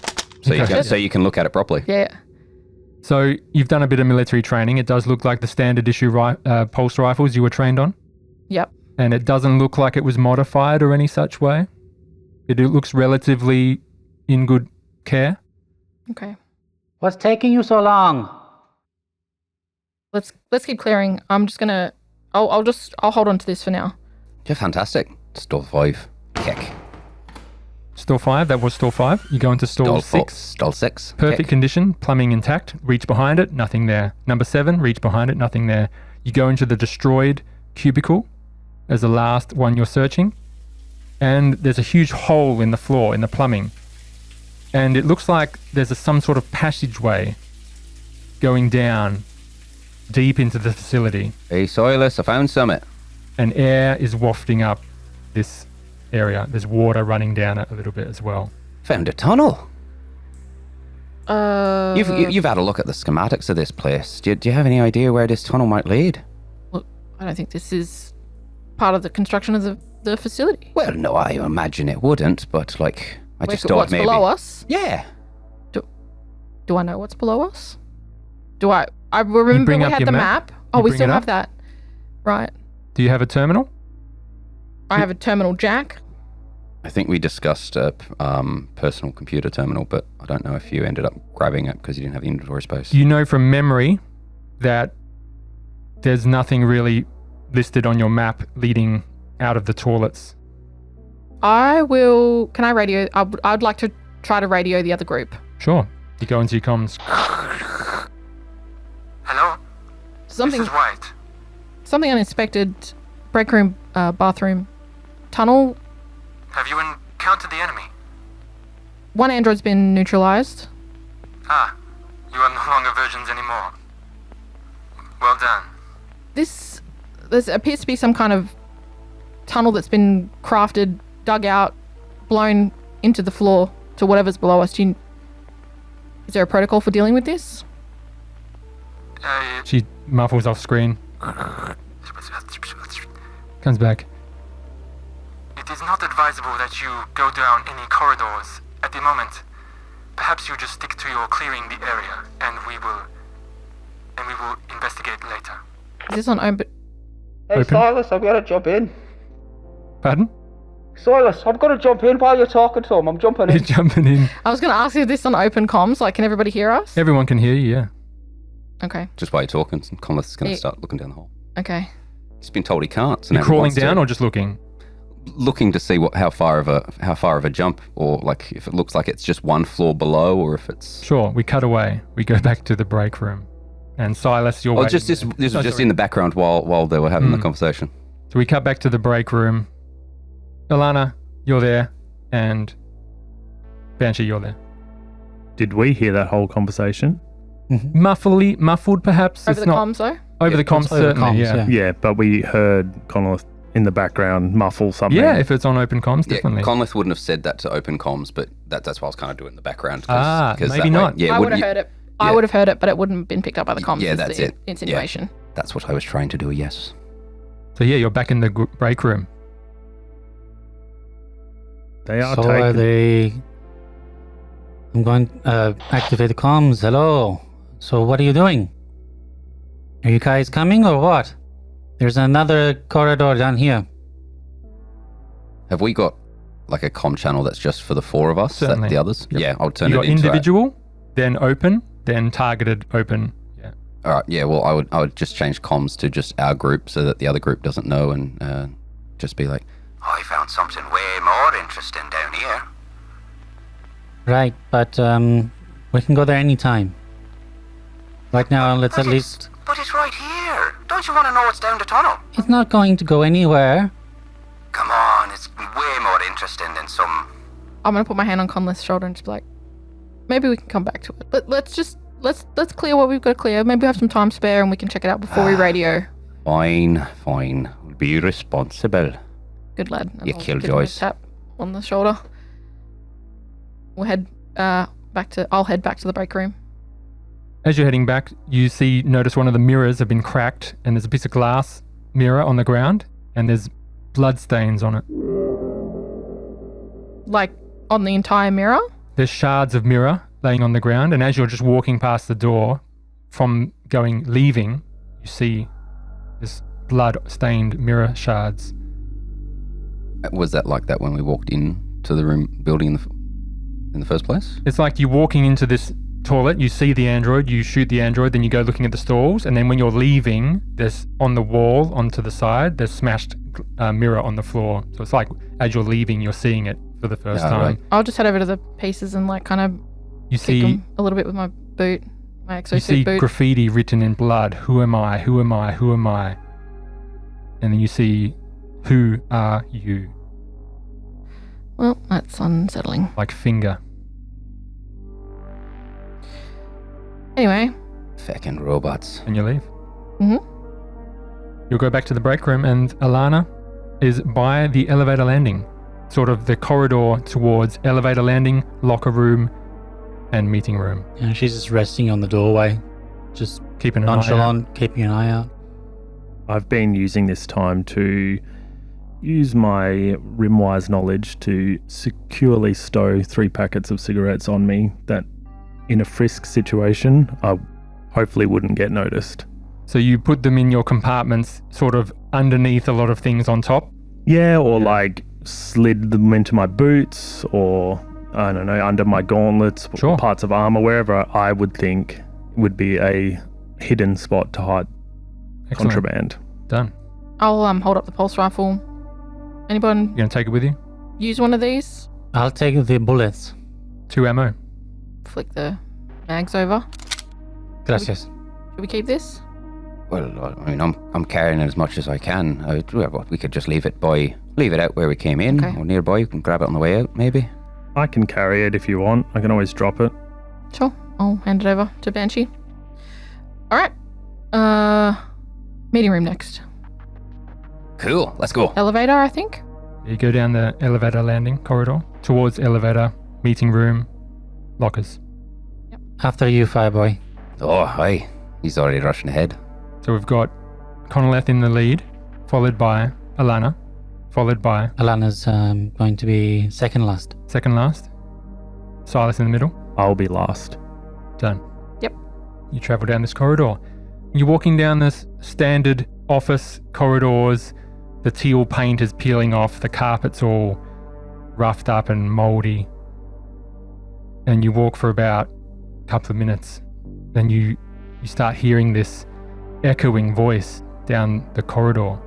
S3: So you
S1: Okay.
S3: can, so you can look at it properly.
S4: Yeah.
S1: So you've done a bit of military training. It does look like the standard issue pulse rifles you were trained on.
S4: Yep.
S1: And it doesn't look like it was modified or any such way. It looks relatively in good care.
S4: Okay.
S2: What's taking you so long?
S4: Let's keep clearing. I'm just gonna. I'll hold on to this for now.
S3: Yeah, fantastic. Stall 5. Kick.
S1: Store 5, that was store 5. You go into store 6.
S3: Stall 6.
S1: Perfect
S3: Kick.
S1: condition, plumbing intact. Reach behind it, nothing there. Number 7, reach behind it, nothing there. You go into the destroyed cubicle as the last one you're searching. And there's a huge hole in the floor, in the plumbing. And it looks like there's some sort of passageway going down deep into the facility.
S3: Hey, Silas, I found summit.
S1: And air is wafting up this area. There's water running down it a little bit as well.
S3: Found a tunnel.
S4: You've
S3: You've had a look at the schematics of this place. Do you have any idea where this tunnel might lead?
S4: Look, I don't think this is part of the construction of the facility.
S3: Well, no, I imagine it wouldn't, but like, I just thought
S4: What's
S3: maybe.
S4: below us?
S3: Yeah.
S4: Do I know what's below us? Do I remember
S1: bring
S4: we
S1: up
S4: had
S1: your
S4: the
S1: map?
S4: map? Oh,
S1: You
S4: we
S1: bring
S4: still
S1: it
S4: have
S1: up?
S4: that. Right.
S1: Do you have a terminal?
S4: I have a terminal jack.
S3: I think we discussed a personal computer terminal, but I don't know if you ended up grabbing it because you didn't have the inventory space.
S1: You know from memory that there's nothing really listed on your map leading out of the toilets.
S4: Can I radio? I'd like to try to radio the other group.
S1: Sure. You go into your comms.
S6: Hello?
S4: Something
S6: This is White.
S4: something uninspected. Break room, bathroom, tunnel.
S6: Have you encountered the enemy?
S4: One android's been neutralized.
S6: Ah, you are no longer virgins anymore. Well done.
S4: There appears to be some kind of tunnel that's been crafted, dug out, blown into the floor to whatever's below us. Is there a protocol for dealing with this?
S1: She muffles off screen. Comes back.
S6: It is not advisable that you go down any corridors at the moment. Perhaps you just stick to your clearing the area, and we will investigate later.
S4: Is this on open?
S7: Hey,
S1: Open.
S7: Silas, I've got to jump in.
S1: Pardon?
S7: Silas, I've got to jump in while you're talking to him. I'm jumping
S1: He's
S7: in.
S1: jumping in.
S4: I was going to ask you this on open comms. Like, can everybody hear us?
S1: Everyone can hear you, yeah.
S4: Okay.
S3: Just while you're talking, Conleth is going
S4: Yeah.
S3: to start looking down the hole.
S4: Okay.
S3: He's been told he can't. So
S1: You're
S3: now he
S1: crawling
S3: wants to.
S1: down or just looking?
S3: Looking to see how far of a jump, or like if it looks like it's just one floor below, or if it's.
S1: Sure, we cut away. We go back to the break room. And Silas, you're
S3: Oh,
S1: waiting
S3: just this
S1: there.
S3: was
S1: No,
S3: just
S1: sorry.
S3: in the background while they were having the
S1: Mm.
S3: conversation.
S1: So we cut back to the break room. Ilana, you're there. And Banshee, you're there.
S5: Did we hear that whole conversation?
S1: Muffled perhaps?
S4: Over
S1: It's
S4: the
S1: not
S4: comms, though?
S1: over the
S2: It's
S1: comms,
S2: over the
S1: certainly,
S2: comms,
S1: yeah.
S5: Yeah, but we heard Connell in the background muffle something.
S1: Yeah, if it's on open comms, definitely.
S3: Yeah, Conleth wouldn't have said that to open comms, but that's why I was kind of doing it in the background.
S1: Maybe
S3: that way-
S1: not.
S3: Yeah,
S4: I would
S3: wouldn't
S4: have
S3: you-
S4: heard it.
S3: yeah.
S4: I would have heard it, but it wouldn't have been picked up by the comms.
S3: Yeah,
S4: is
S3: that's
S4: the
S3: it.
S4: Insinuation.
S3: That's what I was trying to do. Yes.
S1: So yeah, you're back in the break room.
S5: They are
S2: So
S5: taking.
S2: are they... I'm going to activate the comms. Hello. So what are you doing? Are you guys coming or what? There's another corridor down here.
S3: Have we got like a comm channel that's just for the four of us?
S1: Certainly.
S3: The others?
S1: Yep.
S3: Yeah, I'll turn
S1: You
S3: it
S1: got
S3: into
S1: individual, then open, then targeted open. Yeah.
S3: All right. Yeah. Well, I would just change comms to just our group so that the other group doesn't know, and just be like,
S8: I found something way more interesting down here.
S2: Right, but we can go there anytime. Right now, let's at least...
S8: But it's right here. Don't you want to know what's down the tunnel?
S2: It's not going to go anywhere.
S8: Come on, it's way more interesting than some...
S4: I'm going to put my hand on Conleth's shoulder and just be like, maybe we can come back to it. Let's clear what we've got to clear. Maybe we have some time spare and we can check it out before we radio.
S3: fine. Be responsible.
S4: Good lad. And
S3: You
S4: I'll
S3: killed
S4: give him a
S3: Joyce.
S4: Tap on the shoulder. We'll head I'll head back to the break room.
S1: As you're heading back, you notice one of the mirrors have been cracked, and there's a piece of glass mirror on the ground, and there's blood stains on it.
S4: Like on the entire mirror.
S1: There's shards of mirror laying on the ground. And as you're just walking past the door from leaving, you see this blood-stained mirror shards.
S3: Was that like that when we walked in to the room building in the first place?
S1: It's like you're walking into this toilet, you see the android, you shoot the android, then you go looking at the stalls, and then when you're leaving, there's on the wall, onto the side, there's smashed mirror on the floor. So it's like as you're leaving, you're seeing it for the first time.
S3: Right.
S4: I'll just head over to the pieces and like kind of
S1: You
S4: kick
S1: see,
S4: them a little bit with my boot, my
S1: you see
S4: exosuit boot.
S1: graffiti written in blood. Who am I? Who am I? Who am I? And then you see, who are you?
S4: Well, that's unsettling.
S1: Like finger.
S4: Anyway,
S3: Fucking robots.
S1: And you leave.
S4: Mm-hmm.
S1: You'll go back to the break room, and Alana is by the elevator landing, sort of the corridor towards elevator landing, locker room, and meeting room.
S2: And she's just resting on the doorway, just
S1: Keeping an eye out.
S2: nonchalant, keeping an eye out.
S5: I've been using this time to use my Rimwise knowledge to securely stow 3 packets of cigarettes on me that in a frisk situation I hopefully wouldn't get noticed.
S1: So you put them in your compartments, sort of underneath a lot of things on top.
S5: Yeah, or like slid them into my boots, or I don't know, under my gauntlets,
S1: Sure.
S5: parts of armor, wherever I would think would be a hidden spot to hide
S1: Excellent.
S5: contraband.
S1: Done.
S4: I'll hold up the pulse rifle. Anyone
S1: You gonna take it with you?
S4: use one of these?
S2: I'll take the bullets.
S1: 2 ammo.
S4: Flick the mags over.
S2: Gracias.
S4: Should we keep this?
S3: Well, I mean, I'm carrying as much as I can. We could just leave it out where we came in,
S4: Okay.
S3: or nearby. You can grab it on the way out, maybe.
S5: I can carry it if you want. I can always drop it.
S4: Sure. I'll hand it over to Banshee. All right. Meeting room next.
S3: Cool. Let's go.
S4: Elevator, I think.
S1: You go down the elevator landing corridor towards elevator, meeting room, lockers.
S2: After you, Fireboy.
S3: Oh, hi. He's already rushing ahead.
S1: So we've got Connoleth in the lead, followed by Alana, followed by
S2: Alana's going to be second last.
S1: second last, Silas in the middle.
S5: I'll be last.
S1: Done.
S4: Yep.
S1: You travel down this corridor. You're walking down this standard office corridors. The teal paint is peeling off. The carpet's all roughed up and moldy. And you walk for about a couple of minutes. Then you start hearing this echoing voice down the corridor.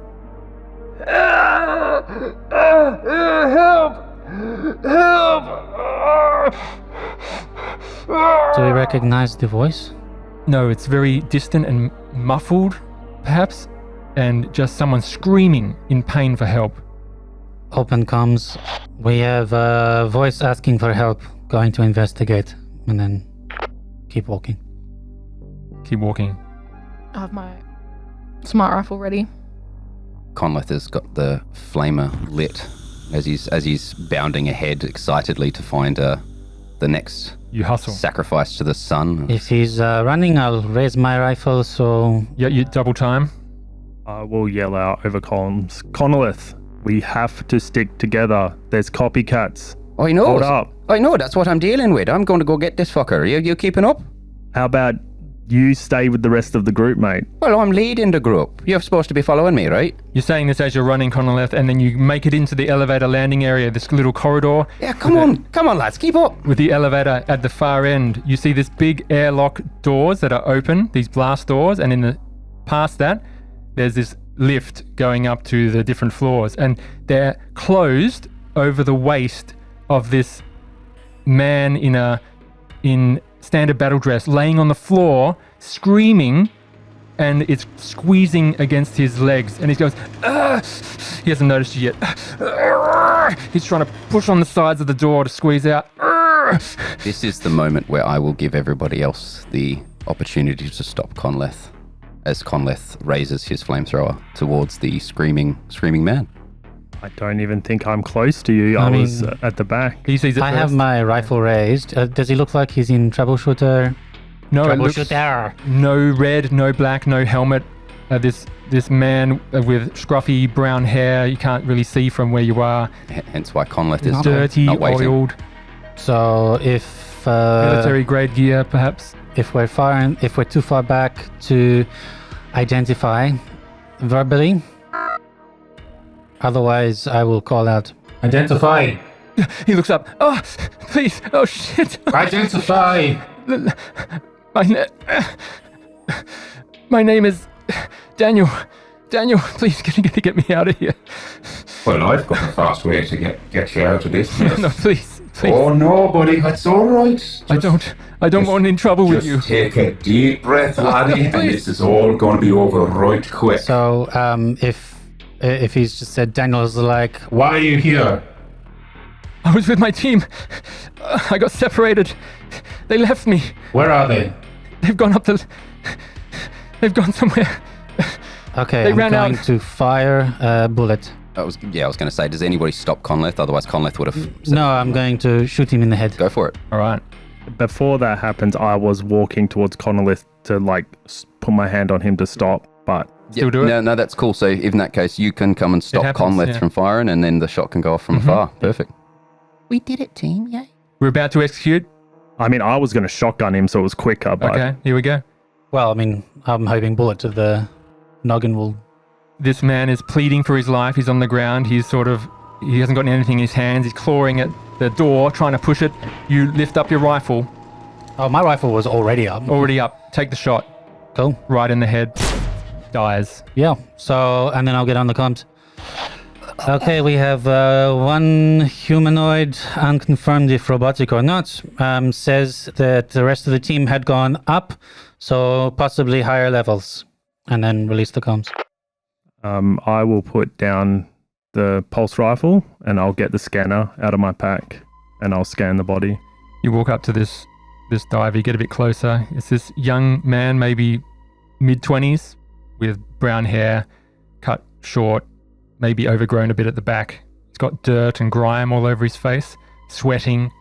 S2: Do we recognize the voice?
S1: No, it's very distant and muffled, perhaps, and just someone screaming in pain for help.
S2: Open comms. We have a voice asking for help. Going to investigate. And then keep walking.
S1: Keep walking.
S4: I have my smart rifle ready.
S3: Conleth has got the flamer lit as he's bounding ahead excitedly to find the next
S1: You hustle.
S3: sacrifice to the sun.
S2: If he's running, I'll raise my rifle so...
S1: Yeah, you double time.
S5: I will yell out over comms. Connolith, we have to stick together. There's copycats.
S3: I know.
S5: Hold up.
S3: I know. That's what I'm dealing with. I'm going to go get this fucker. You keeping up?
S5: How about you stay with the rest of the group, mate?
S3: Well, I'm leading the group. You're supposed to be following me, right?
S1: You're saying this as you're running, Connoleth, and then you make it into the elevator landing area, this little corridor.
S3: Yeah, come on, lads, keep up.
S1: With the elevator at the far end, you see this big airlock doors that are open, these blast doors, and past that, there's this lift going up to the different floors, and they're closed over the waist of this man in standard battle dress, laying on the floor, screaming, and it's squeezing against his legs, and he goes, "Ugh!" He hasn't noticed you yet. "Ugh!" He's trying to push on the sides of the door to squeeze out. "Ugh!"
S3: This is the moment where I will give everybody else the opportunity to stop Conleth, as Conleth raises his flamethrower towards the screaming man.
S5: I don't even think I'm close to you. I was at the back.
S1: He sees it
S2: I have
S1: first.
S2: my rifle raised. Does he look like he's in Troubleshooter?
S1: No, it looks
S2: Troubleshooter.
S1: no red, no black, no helmet. This man with scruffy brown hair, you can't really see from where you are.
S3: Hence why Conleth is
S1: Dirty,
S3: not waiting.
S1: oiled.
S2: So if
S1: Military grade gear, perhaps.
S2: if we're too far back to identify verbally. Otherwise, I will call out. Identify.
S1: He looks up. Oh, please. Oh, shit.
S2: Identify.
S1: My name is Daniel. Daniel, please, get me out of here.
S9: Well, I've got a fast way to get you out of this mess.
S1: No, please.
S9: Oh no, buddy, that's all right.
S1: I don't want in trouble with you.
S9: Just take a deep breath, laddie, and this is all going to be over right quick.
S2: So, if he's just said, Daniel's like, why are you here?
S1: I was with my team. I got separated. They left me.
S2: Where are they?
S1: They've gone somewhere.
S2: Okay,
S1: They
S2: I'm
S1: ran
S2: going
S1: out.
S2: to fire a bullet.
S3: I was going to say, does anybody stop Conleth? Otherwise, Conleth would have said,
S2: No, I'm going to shoot him in the head.
S3: go for it.
S1: All right.
S5: Before that happens, I was walking towards Connolith to put my hand on him to stop, but
S1: Still do it?
S3: No, that's cool. So in that case, you can come and stop
S1: happens,
S3: Conleth
S1: yeah.
S3: from firing, and then the shot can go off from afar. Perfect.
S8: We did it, team, yay.
S1: We're about to execute.
S5: I mean, I was going to shotgun him so it was quicker, but
S1: Okay, here we go.
S2: Well, I mean, I'm hoping bullet to the noggin will...
S1: This man is pleading for his life. He's on the ground. He hasn't got anything in his hands. He's clawing at the door, trying to push it. You lift up your rifle.
S2: Oh, my rifle was already up.
S1: Already up. Take the shot.
S2: Cool.
S1: Right in the head. Dies.
S2: Yeah, so, and then I'll get on the comms. Okay, we have one humanoid, unconfirmed if robotic or not, says that the rest of the team had gone up, so possibly higher levels, and then release the comms.
S5: I will put down the pulse rifle and I'll get the scanner out of my pack and I'll scan the body.
S1: You walk up to this diver. You get a bit closer. It's this young man, maybe mid-20s, with brown hair, cut short, maybe overgrown a bit at the back. He's got dirt and grime all over his face, sweating,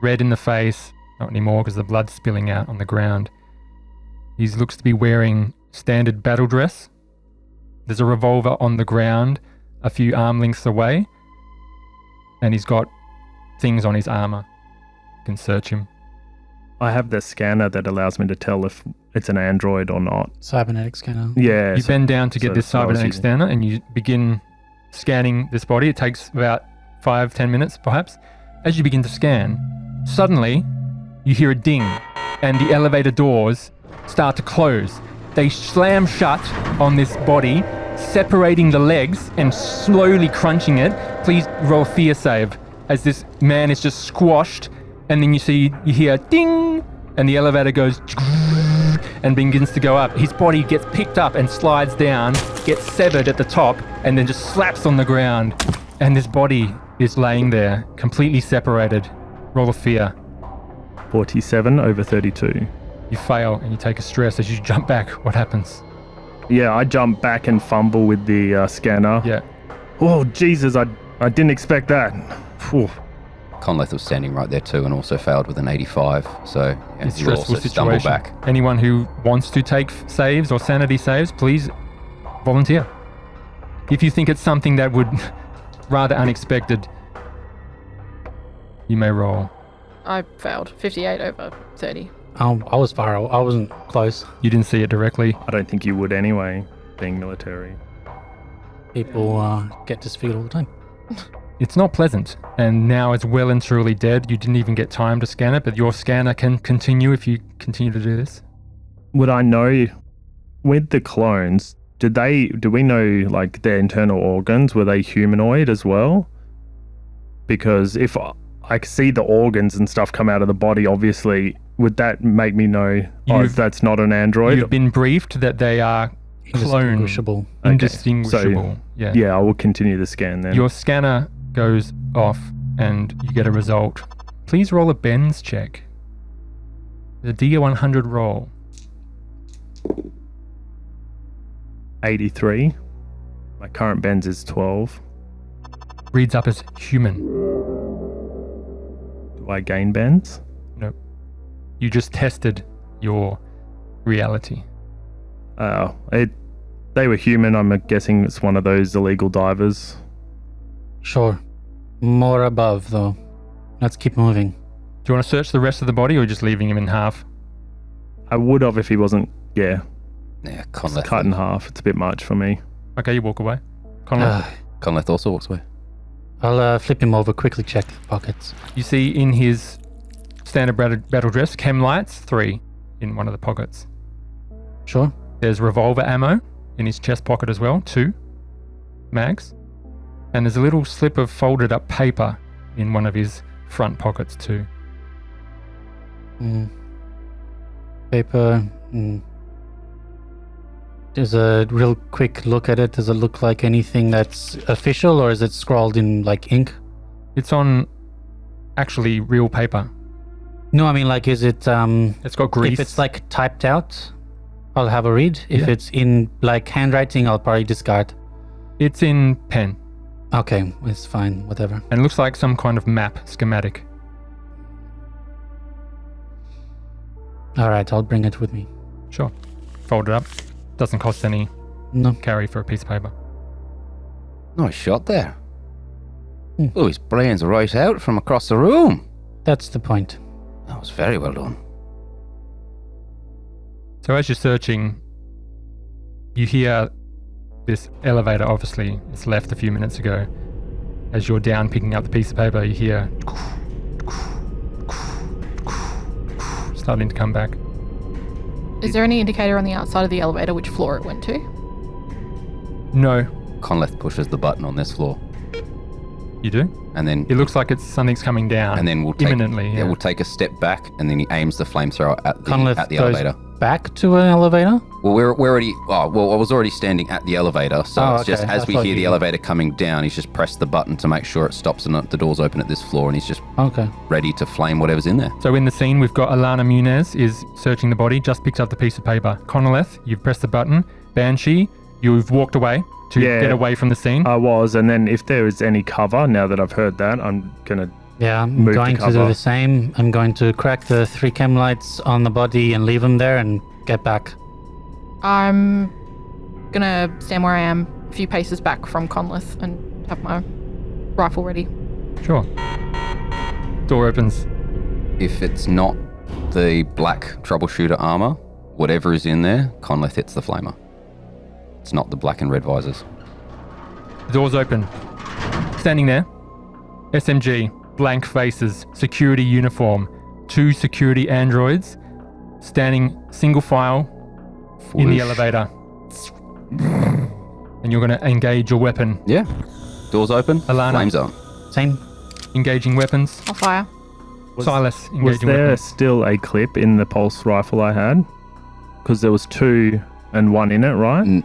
S1: red in the face. Not anymore because the blood's spilling out on the ground. He looks to be wearing standard battle dress. There's a revolver on the ground a few arm lengths away, and he's got things on his armor. You can search him.
S5: I have the scanner that allows me to tell if it's an android or not.
S2: Cybernetic scanner.
S5: Yeah.
S1: You bend down to get this
S5: that's what I was
S1: cybernetic
S5: using.
S1: scanner, and you begin scanning this body. It takes about 5-10 minutes, perhaps. As you begin to scan, suddenly you hear a ding, and the elevator doors start to close. They slam shut on this body, separating the legs and slowly crunching it. Please roll a fear save as this man is just squashed, and then you hear ding, and the elevator goes and begins to go up. His body gets picked up and slides down, gets severed at the top, and then just slaps on the ground. And this body is laying there, completely separated. Roll a fear.
S5: 47 over 32.
S1: You fail and you take a stress as you jump back. What happens?
S5: Yeah, I jump back and fumble with the scanner.
S1: Yeah.
S5: Oh, Jesus, I didn't expect that. Phew.
S3: Conleth was standing right there too and also failed with an 85. So yeah,
S1: It's a
S3: you
S1: stressful
S3: also stumble
S1: situation.
S3: back.
S1: Anyone who wants to take saves or sanity saves, please volunteer. If you think it's something that would rather unexpected, you may roll.
S4: I failed. 58 over 30.
S2: I was far. I wasn't close.
S1: You didn't see it directly.
S5: I don't think you would anyway, being military.
S2: People get disfigured all the time.
S1: It's not pleasant, and now it's well and truly dead. You didn't even get time to scan it, but your scanner can continue if you continue to do this.
S5: Would I know, with the clones, do we know like their internal organs? Were they humanoid as well? Because if I see the organs and stuff come out of the body, obviously, would that make me know, that's not an android?
S1: You've been briefed that they are clone
S2: Indistinguishable.
S5: Okay.
S1: indistinguishable. Yeah.
S5: Yeah, I will continue the scan then.
S1: Your scanner goes off and you get a result. Please roll a bends check. The D100 roll.
S5: 83. My current bends is 12.
S1: Reads up as human.
S5: Do I gain bends?
S1: Nope. You just tested your reality.
S5: They were human. I'm guessing it's one of those illegal divers.
S2: Sure. More above, though. Let's keep moving.
S1: Do you want to search the rest of the body or just leaving him in half?
S5: I would have if he wasn't,
S3: Yeah,
S5: cut
S3: Conleth.
S5: in half. It's a bit much for me.
S1: Okay, you walk away. Conleth,
S3: Conleth also walks away.
S2: I'll flip him over, quickly check the pockets.
S1: you see in his standard battle dress, chem lights, 3 in one of the pockets.
S2: Sure.
S1: There's revolver ammo in his chest pocket as well, 2 mags. And there's a little slip of folded up paper in one of his front pockets too.
S2: Paper. Just a real quick look at it. Does it look like anything that's official, or is it scrawled in like ink?
S1: It's on actually real paper.
S2: No, I mean like, is it
S1: It's got grease.
S2: if it's like typed out, I'll have a read. If
S1: Yeah.
S2: it's in like handwriting, I'll probably discard.
S1: It's in pen
S2: Okay, it's fine, whatever.
S1: and looks like some kind of map schematic.
S2: All right, I'll bring it with me.
S1: Sure. Fold it up. Doesn't cost any
S2: No.
S1: carry for a piece of paper.
S3: Nice shot there. Oh, his brains right out from across the room.
S2: That's the point.
S3: That was very well done.
S1: So as you're searching, you hear this elevator, obviously, it's left a few minutes ago. As you're down picking up the piece of paper, you hear starting to come back.
S4: Is there any indicator on the outside of the elevator which floor it went to?
S1: No,
S3: Conleth pushes the button on this floor,
S1: you do?
S3: and then
S1: It looks like something's coming down.
S3: and then we'll take
S1: imminently.
S3: yeah, we'll take a step back, and then he aims the flamethrower at
S2: Conleth
S3: the
S2: goes
S3: elevator.
S2: back to an elevator?
S3: Well, we're already. Oh, well, I was already standing at the elevator, so
S2: Oh,
S3: it's just
S2: okay.
S3: as
S2: I
S3: we
S2: thought
S3: hear the
S2: you-
S3: elevator coming down, he's just pressed the button to make sure it stops and the doors open at this floor, and he's just
S2: Okay.
S3: ready to flame whatever's in there.
S1: So in the scene, we've got Alana Muniz is searching the body, just picked up the piece of paper. Conoleth, you've pressed the button. Banshee, you've walked away to
S5: Yeah.
S1: get away from the scene.
S5: I was, and then if there is any cover, now that I've heard that, I'm gonna.
S2: Yeah, I'm
S5: Move to
S2: going to do
S5: cover.
S2: the same. I'm going to crack the 3 chem lights on the body and leave them there and get back.
S4: I'm gonna stand where I am, a few paces back from Conleth, and have my rifle ready.
S1: Sure. Door opens.
S3: If it's not the black troubleshooter armor, whatever is in there, Conleth hits the flamer. It's not the black and red visors.
S1: The doors open. Standing there, SMG, blank faces, security uniform, 2 security androids, standing single file in the
S3: Whoosh.
S1: elevator. And you're going to engage your weapon.
S3: Yeah. Doors open.
S1: Alana.
S3: Flames on.
S2: Same.
S1: Engaging weapons.
S4: I'll fire.
S1: Silas, engaging
S5: Was there
S1: weapons.
S5: still a clip in the pulse rifle I had? Because there was 2 and 1 in it, right?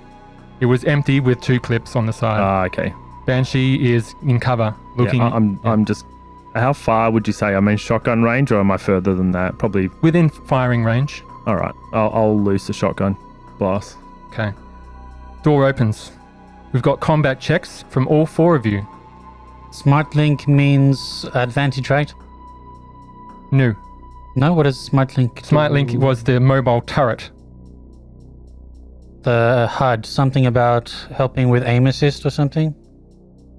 S1: It was empty with 2 clips on the side.
S5: Ah, okay.
S1: Banshee is in cover, looking
S5: Yeah, I'm just. How far would you say? I mean, shotgun range, or am I further than that? Probably.
S1: within firing range.
S5: All right. I'll loose the shotgun blast.
S1: Okay. Door opens. We've got combat checks from all 4 of you.
S2: Smart link means advantage, right?
S1: No.
S2: No, what is smart link?
S1: Smart Link was the mobile turret.
S2: The HUD, something about helping with aim assist or something,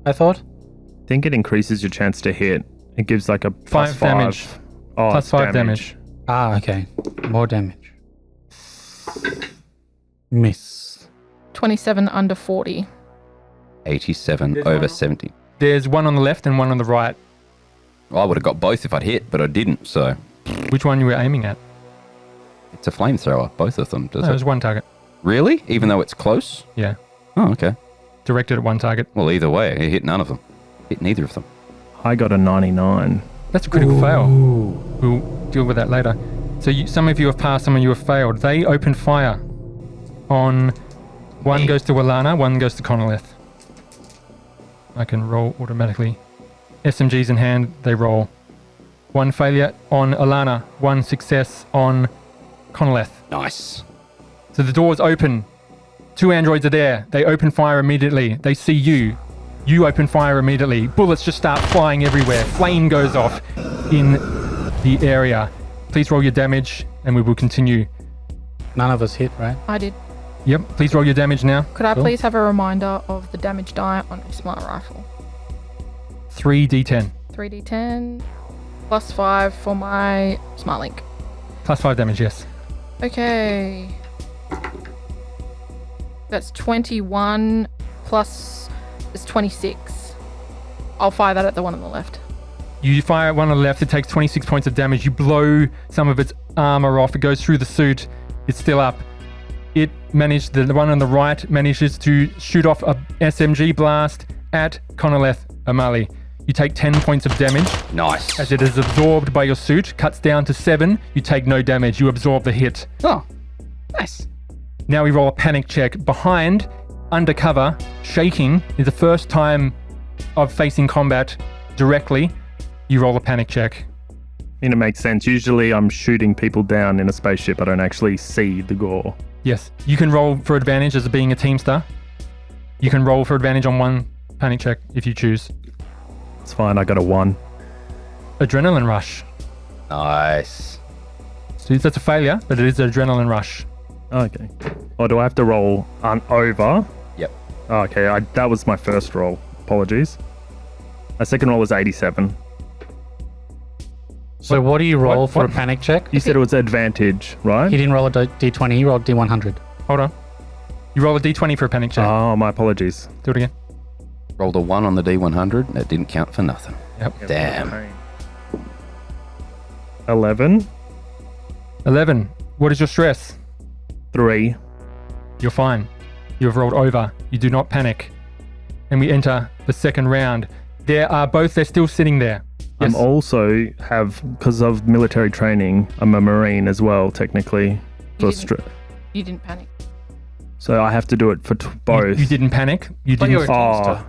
S2: I thought.
S5: I think it increases your chance to hit. It gives like a plus
S1: 5 damage.
S5: Oh,
S1: Plus 5 damage.
S2: Ah, okay. More damage. Miss.
S4: 27 under 40.
S3: 87 over 70.
S1: There's one on the left and one on the right.
S3: I would have got both if I'd hit, but I didn't, so
S1: Which one you were aiming at?
S3: it's a flamethrower, both of them. Does
S1: No,
S3: it?
S1: there's one target.
S3: Really? Even though it's close?
S1: Yeah.
S3: Oh, okay.
S1: Directed at one target.
S3: Well, either way, it hit none of them. Hit neither of them.
S5: I got a 99.
S1: That's a critical fail. We'll deal with that later. So some of you have passed, some of you have failed. They open fire on... One goes to Alana, one goes to Conoleth. I can roll automatically. SMGs in hand, they roll. 1 failure on Alana, 1 success on Conoleth.
S3: Nice.
S1: So the doors open. 2 androids are there. They open fire immediately. They see you. You open fire immediately. Bullets just start flying everywhere. Flame goes off in the area. Please roll your damage and we will continue.
S2: None of us hit, right?
S4: I did.
S1: Yep, please roll your damage now.
S4: Could I
S2: Cool.
S4: please have a reminder of the damage die on a smart rifle?
S1: 3d10.
S4: 3d10. +5 for my smart link.
S1: +5 damage, yes.
S4: Okay. That's 21 plus is 26. I'll fire that at the one on the left.
S1: You fire at one on the left, it takes 26 points of damage. You blow some of its armor off. It goes through the suit. It's still up. The one on the right manages to shoot off a SMG blast at Conoleth Amali. You take 10 points of damage.
S3: Nice.
S1: As it is absorbed by your suit, cuts down to 7. You take no damage. You absorb the hit.
S3: Oh, nice.
S1: Now we roll a panic check. Behind, undercover, shaking is the first time of facing combat directly. You roll a panic check.
S5: And it makes sense. Usually I'm shooting people down in a spaceship. I don't actually see the gore.
S1: Yes. You can roll for advantage as being a Teamster. You can roll for advantage on one panic check if you choose.
S5: It's fine. I got a 1.
S1: Adrenaline rush.
S3: Nice.
S1: So that's a failure, but it is an adrenaline rush.
S5: Okay. Or do I have to roll over?
S3: Yep.
S5: Oh, okay. That was my first roll. Apologies. My second roll was 87.
S2: So what do you roll
S1: What?
S2: for a panic check?
S5: You said it was advantage, right?
S2: He didn't roll a D20, he rolled D100.
S1: Hold on. You roll a d20 for a panic check.
S5: Oh, my apologies.
S1: Do it again.
S3: Rolled a 1 on the D100. That didn't count for nothing.
S1: Yep.
S3: Damn.
S5: 11.
S1: 11. What is your stress?
S5: 3.
S1: You're fine. You have rolled over. You do not panic. And we enter the second round. They're still sitting there. Yes.
S5: I'm also because of military training, I'm a Marine as well, technically.
S4: You didn't panic.
S5: So I have to do it for both.
S1: You didn't panic. You
S2: But
S1: didn't.
S2: you're a Teamster.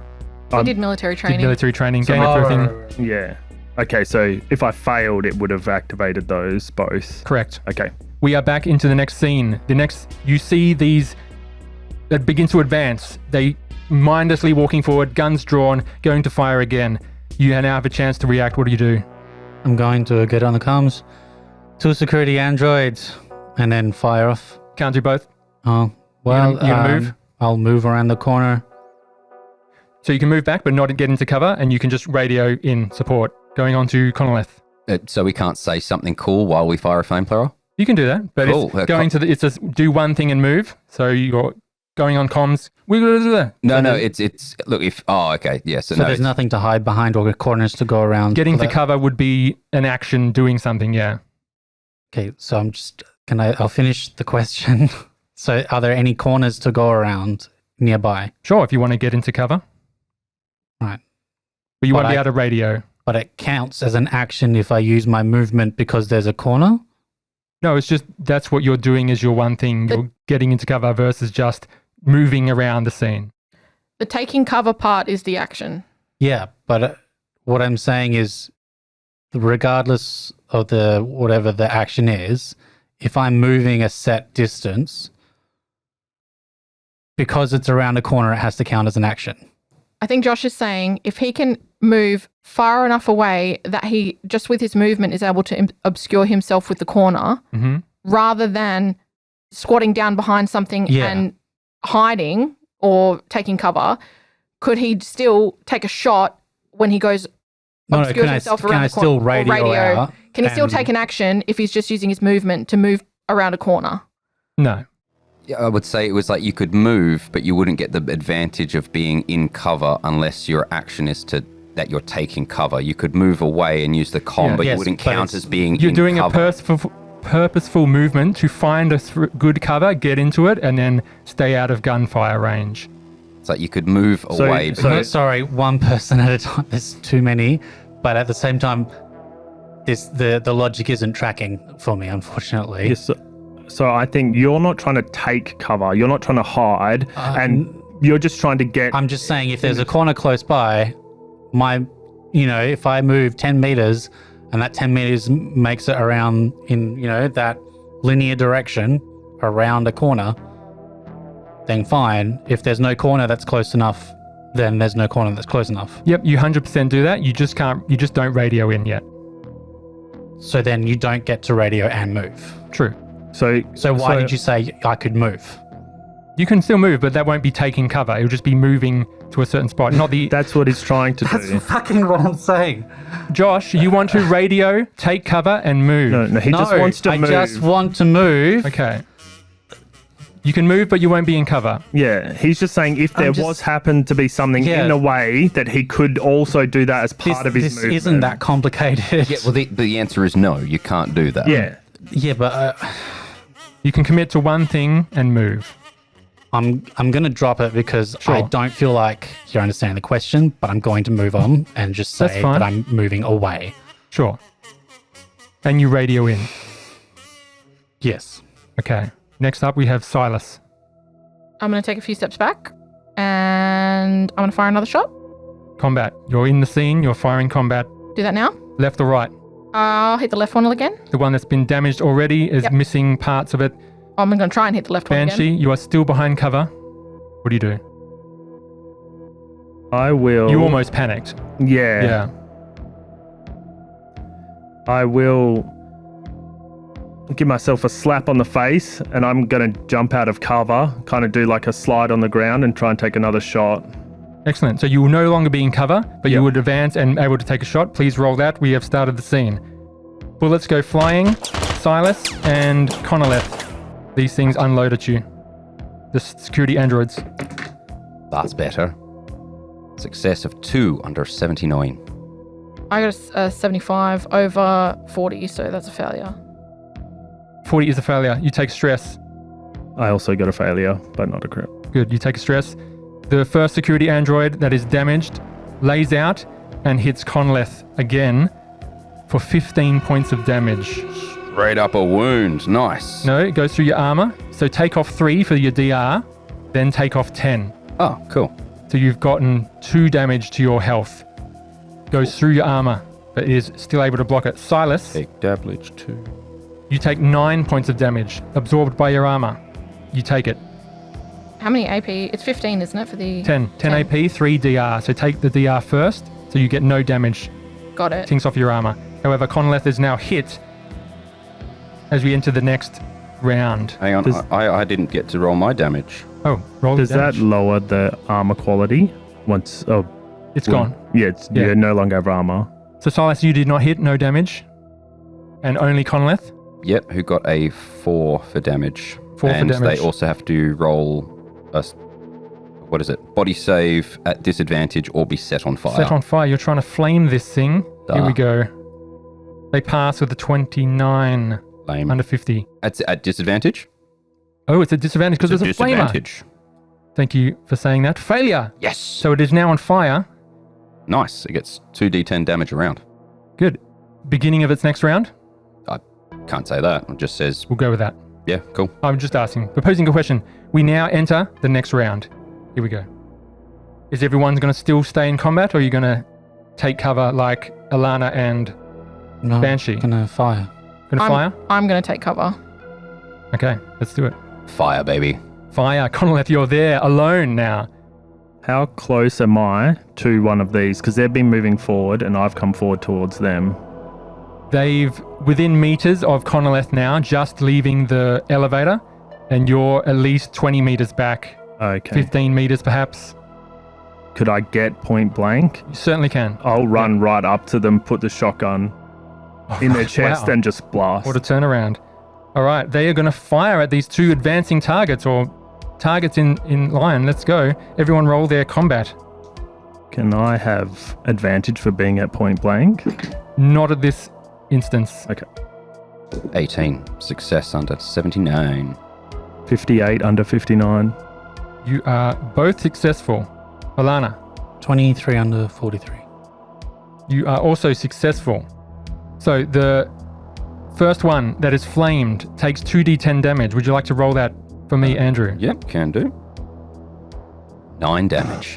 S4: You did military training.
S1: Military training.
S5: So-
S1: Gain it for a thing.
S2: right.
S5: Yeah. Okay, so if I failed, it would have activated those both.
S1: Correct.
S5: Okay.
S1: We are back into the next scene. You see these that begins to advance. They mindlessly walking forward, guns drawn, going to fire again. You now have a chance to react. What do you do?
S2: I'm going to get on the comms. 2 security androids, and then fire off.
S1: Can't do both.
S2: Oh, well,
S1: You gonna move?
S2: I'll move around the corner.
S1: So you can move back, but not get into cover, and you can just radio in support. Going on to Conoleth.
S3: So we can't say something cool while we fire a flamethrower?
S1: You can do that, but
S3: Cool.
S1: it's just do one thing and move. So you're going on comms.
S3: No, it's look if okay, yeah. So,
S2: So
S3: no,
S2: there's nothing to hide behind or corners to go around.
S1: Getting
S2: for
S1: to
S2: that.
S1: cover would be an action doing something, yeah.
S2: Okay, so I'll finish the question. So are there any corners to go around nearby?
S1: Sure, if you want to get into cover.
S2: Right.
S1: But you
S2: But
S1: won't be able to radio.
S2: But it counts as an action if I use my movement because there's a corner?
S1: No, it's just that's what you're doing is your one thing. You're getting into cover versus just moving around the scene.
S4: The taking cover part is the action.
S2: Yeah, but what I'm saying is regardless of whatever the action is, if I'm moving a set distance, because it's around a corner, it has to count as an action.
S4: I think Josh is saying if he can move far enough away that he, just with his movement, is able to obscure himself with the corner, rather than squatting down behind something and hiding or taking cover, could he still take a shot when he goes obscures himself around the corner?
S2: Can I still radio out?
S4: Can he still take an action if he's just using his movement to move around a corner?
S1: No.
S3: Yeah, I would say it was like you could move, but you wouldn't get the advantage of being in cover unless your action is that you're taking cover. You could move away and use the comm, but you wouldn't count as being
S1: You're
S3: in
S1: doing
S3: cover.
S1: a purposeful movement to find a good cover, get into it, and then stay out of gunfire range.
S3: It's like you could move away. but
S2: Sorry, one person at a time. There's too many, but at the same time, the logic isn't tracking for me, unfortunately.
S5: Yes, so I think you're not trying to take cover. You're not trying to hide, and you're just trying to get.
S2: I'm just saying, if there's a corner close by, if I move 10 meters and that 10 meters makes it around in, that linear direction around a corner, then fine. If there's no corner that's close enough, then there's no corner that's close enough.
S1: Yep, you 100% do that. You just don't radio in yet.
S2: So then you don't get to radio and move.
S1: True.
S2: So why did you say I could move?
S1: You can still move, but that won't be taking cover. It'll just be moving to a certain spot. Not the
S5: That's what he's trying to do.
S2: Fucking what I'm saying.
S1: Josh, you want to radio, take cover, and move.
S5: No, he just wants to move.
S2: I just want to move.
S1: Okay. You can move, but you won't be in cover.
S5: Yeah, he's just saying if there was happened to be something in a way that he could also do that as part of his movement.
S2: This isn't that complicated.
S3: Yeah, well, the answer is no. You can't do that.
S5: Yeah.
S2: Yeah, but
S1: You can commit to one thing and move.
S2: I'm going to drop it because I don't feel like you're understanding the question, but I'm going to move on and just say that I'm moving away.
S1: Sure. And you radio in.
S2: Yes.
S1: Okay. Next up, we have Silas.
S4: I'm going to take a few steps back and I'm going to fire another shot.
S1: Combat. You're in the scene. You're firing combat.
S4: Do that now.
S1: Left or right?
S4: I'll hit the left one again.
S1: The one that's been damaged already is missing parts of it.
S4: I'm going to try and hit the left one
S1: Banshee,
S4: again.
S1: you are still behind cover. What do you do?
S5: I will...
S1: You almost panicked.
S5: Yeah.
S1: Yeah.
S5: I will give myself a slap on the face and I'm going to jump out of cover, kind of do like a slide on the ground and try and take another shot.
S1: Excellent. So you will no longer be in cover, but you would advance and able to take a shot. Please roll that. We have started the scene. Bullets go flying. Silas and Conoleth. These things unload at you. The security androids.
S3: That's better. Success of 2 under 79.
S4: I got a 75 over 40, so that's a failure.
S1: 40 is a failure. You take stress.
S5: I also got a failure, but not a crit.
S1: Good. You take a stress. The first security android that is damaged lays out and hits Conoleth again for 15 points of damage.
S3: Straight up a wound. Nice.
S1: No, it goes through your armor. So take off 3 for your DR, then take off 10.
S3: Oh, cool.
S1: So you've gotten 2 damage to your health. Goes through your armor, but is still able to block it. Silas,
S3: Take damage 2.
S1: you take 9 points of damage absorbed by your armor. You take it.
S4: How many AP? It's 15, isn't it, for the...
S1: 10 AP, 3 DR. So take the DR first, so you get no damage.
S4: Got it.
S1: Tinks off your armor. However, Conoleth is now hit as we enter the next round.
S3: Hang on, I didn't get to roll my damage.
S1: Oh, roll the
S5: Does that
S1: damage.
S5: lower the armor quality once... Oh,
S1: It's gone.
S5: Yeah, you no longer have armor.
S1: So Silas, you did not hit, no damage. And only Conoleth.
S3: Yep, who got a 4 for damage.
S1: 4 for
S3: and
S1: damage.
S3: they also have to roll a... What is it? Body save at disadvantage or be set on fire.
S1: Set on fire. You're trying to flame this thing. Here we go. They pass with a 29
S3: Lame.
S1: under 50.
S3: At disadvantage?
S1: Oh, it's a disadvantage because
S3: It's
S1: there's a flamer.
S3: disadvantage.
S1: Thank you for saying that. Failure.
S3: Yes.
S1: So it is now on fire.
S3: Nice. It gets 2d10 damage a round.
S1: Good. Beginning of its next round?
S3: I can't say that. It just says,
S1: We'll go with that.
S3: yeah, cool.
S1: I'm just asking. Proposing a question. We now enter the next round. Here we go. Is everyone going to still stay in combat, or are you going to take cover like Alana and
S2: No,
S1: Banshee?
S2: I'm going to fire.
S1: Going to fire?
S4: I'm going to take cover.
S1: Okay, let's do it.
S3: Fire, baby.
S1: Fire. Conoleth, you're there alone now.
S5: How close am I to one of these? Because they've been moving forward and I've come forward towards them.
S1: They've within meters of Conoleth now, just leaving the elevator, and you're at least 20 meters back,
S5: Okay.
S1: 15 meters perhaps.
S5: Could I get point blank?
S1: You certainly can.
S5: I'll run right up to them, put the shotgun in their chest
S1: Wow.
S5: and just blast.
S1: What a turnaround. All right, they are going to fire at these 2 advancing targets, or targets in line. Let's go. Everyone roll their combat.
S5: Can I have advantage for being at point blank?
S1: Not at this instance.
S5: Okay.
S3: 18. Success under 79.
S5: 58 under 59.
S1: You are both successful. Alana,
S2: 23 under 43.
S1: you are also successful. So the first one that is flamed takes 2d10 damage. Would you like to roll that for me, Andrew?
S3: Yep, can do. 9 damage.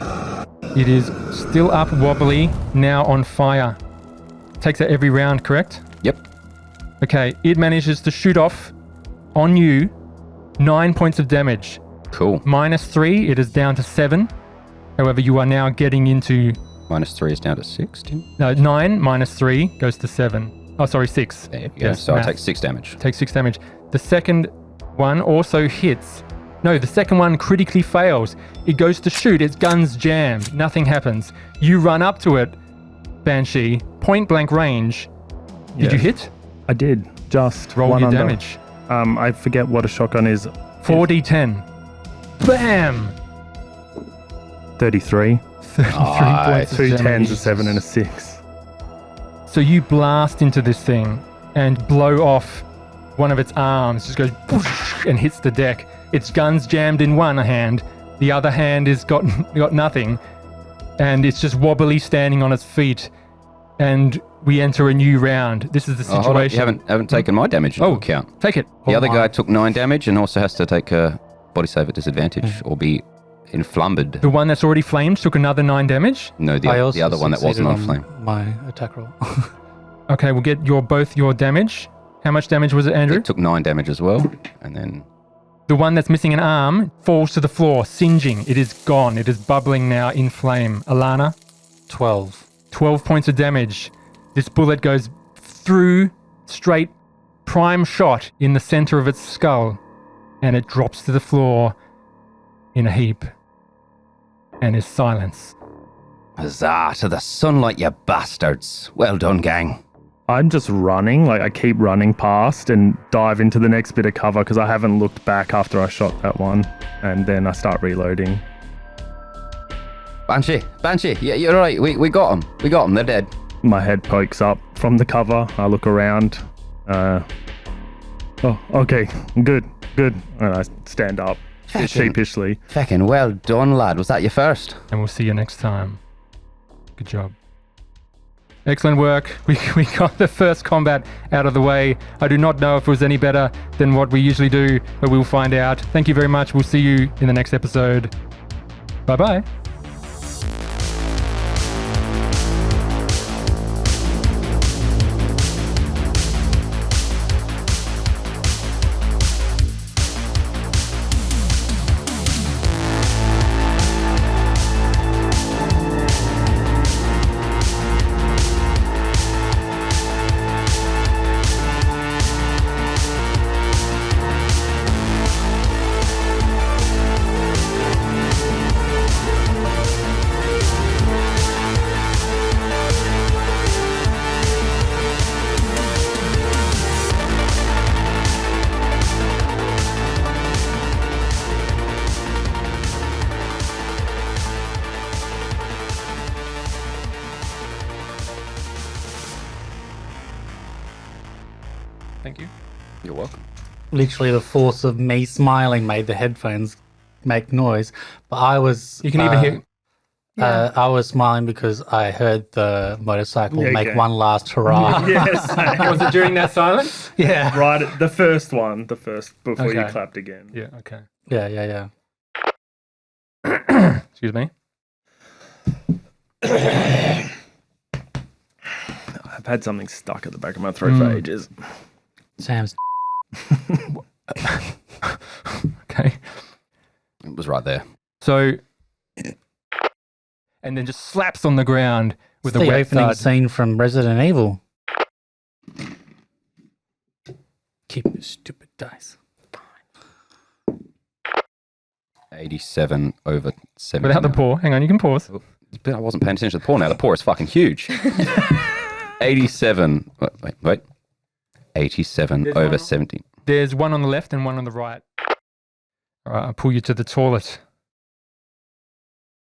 S1: It is still up wobbly, now on fire. Takes that every round, correct?
S3: Yep.
S1: Okay, it manages to shoot off on you 9 points of damage.
S3: Cool.
S1: -3, it is down to 7. However, you are now getting into...
S3: -3 is down to 6, Tim.
S1: No, 9 -3 goes to 7. Oh, sorry, 6.
S3: There you go.
S1: Yes,
S3: So I
S1: math.
S3: take 6 damage.
S1: Take 6 damage. The second one also hits No, the second one critically fails. It goes to shoot, its gun's jammed, nothing happens. You run up to it, Banshee, point blank range. Did you hit?
S5: I did. Just
S1: Roll
S5: one
S1: your
S5: under.
S1: damage.
S5: I forget what a shotgun is.
S1: 4d10. Bam!
S5: 33.
S1: 33 points of
S5: 2
S1: damage.
S5: 10s, a 7 and a 6.
S1: So you blast into this thing and blow off one of its arms. Just goes whoosh and hits the deck. Its gun's jammed in one hand. The other hand has got nothing. And it's just wobbly standing on its feet. And we enter a new round. This is the situation.
S3: Hold on. You haven't taken my damage into account.
S1: Take it.
S3: The other guy took 9 damage and also has to take a body save at disadvantage or be inflamed.
S1: The one that's already flamed took another 9 damage.
S3: No, the other one that wasn't on flame.
S2: My attack roll.
S1: Okay, we'll get both your damage. How much damage was it, Andrew?
S3: It took 9 damage as well. And then
S1: The one that's missing an arm falls to the floor, singeing. It is gone. It is bubbling now in flame. Alana?
S2: 12.
S1: 12 points of damage. This bullet goes through, straight, prime shot in the center of its skull, and it drops to the floor in a heap, and is silence.
S3: huzzah to the sunlight, you bastards. Well done, gang.
S5: I'm just running, like I keep running past and dive into the next bit of cover because I haven't looked back after I shot that one, and then I start reloading.
S3: Banshee, yeah, you're right. We got them. They're dead.
S5: My head pokes up from the cover. I look around. Oh, okay, good. And I stand up sheepishly.
S3: Feckin' well done, lad. Was that your first?
S1: And we'll see you next time. Good job. Excellent work. We got the first combat out of the way. I do not know if it was any better than what we usually do, but we'll find out. Thank you very much. We'll see you in the next episode. Bye-bye. Thank you.
S3: You're welcome.
S2: Literally the force of me smiling made the headphones make noise. But I was...
S1: You can even hear...
S2: I was smiling because I heard the motorcycle make one last hurrah.
S5: Yes.
S1: Was it during that silence?
S2: Yeah.
S5: Right at the first before you clapped again.
S1: Yeah, okay.
S2: Yeah.
S1: Excuse me.
S5: I've had something stuck at the back of my throat for ages.
S2: Sam's...
S1: Okay.
S3: It was right there.
S1: So... And then just slaps on the ground with
S2: the
S1: a wet
S2: opening
S1: thud.
S2: scene from Resident Evil. Keep your stupid dice.
S3: 87 over 70.
S1: Without the paw. Hang on, you can pause.
S3: But I wasn't paying attention to the paw now. The paw is fucking huge. 87. Wait. 87 over 70.
S1: There's one on the left and one on the right. All right, I'll pull you to the toilet.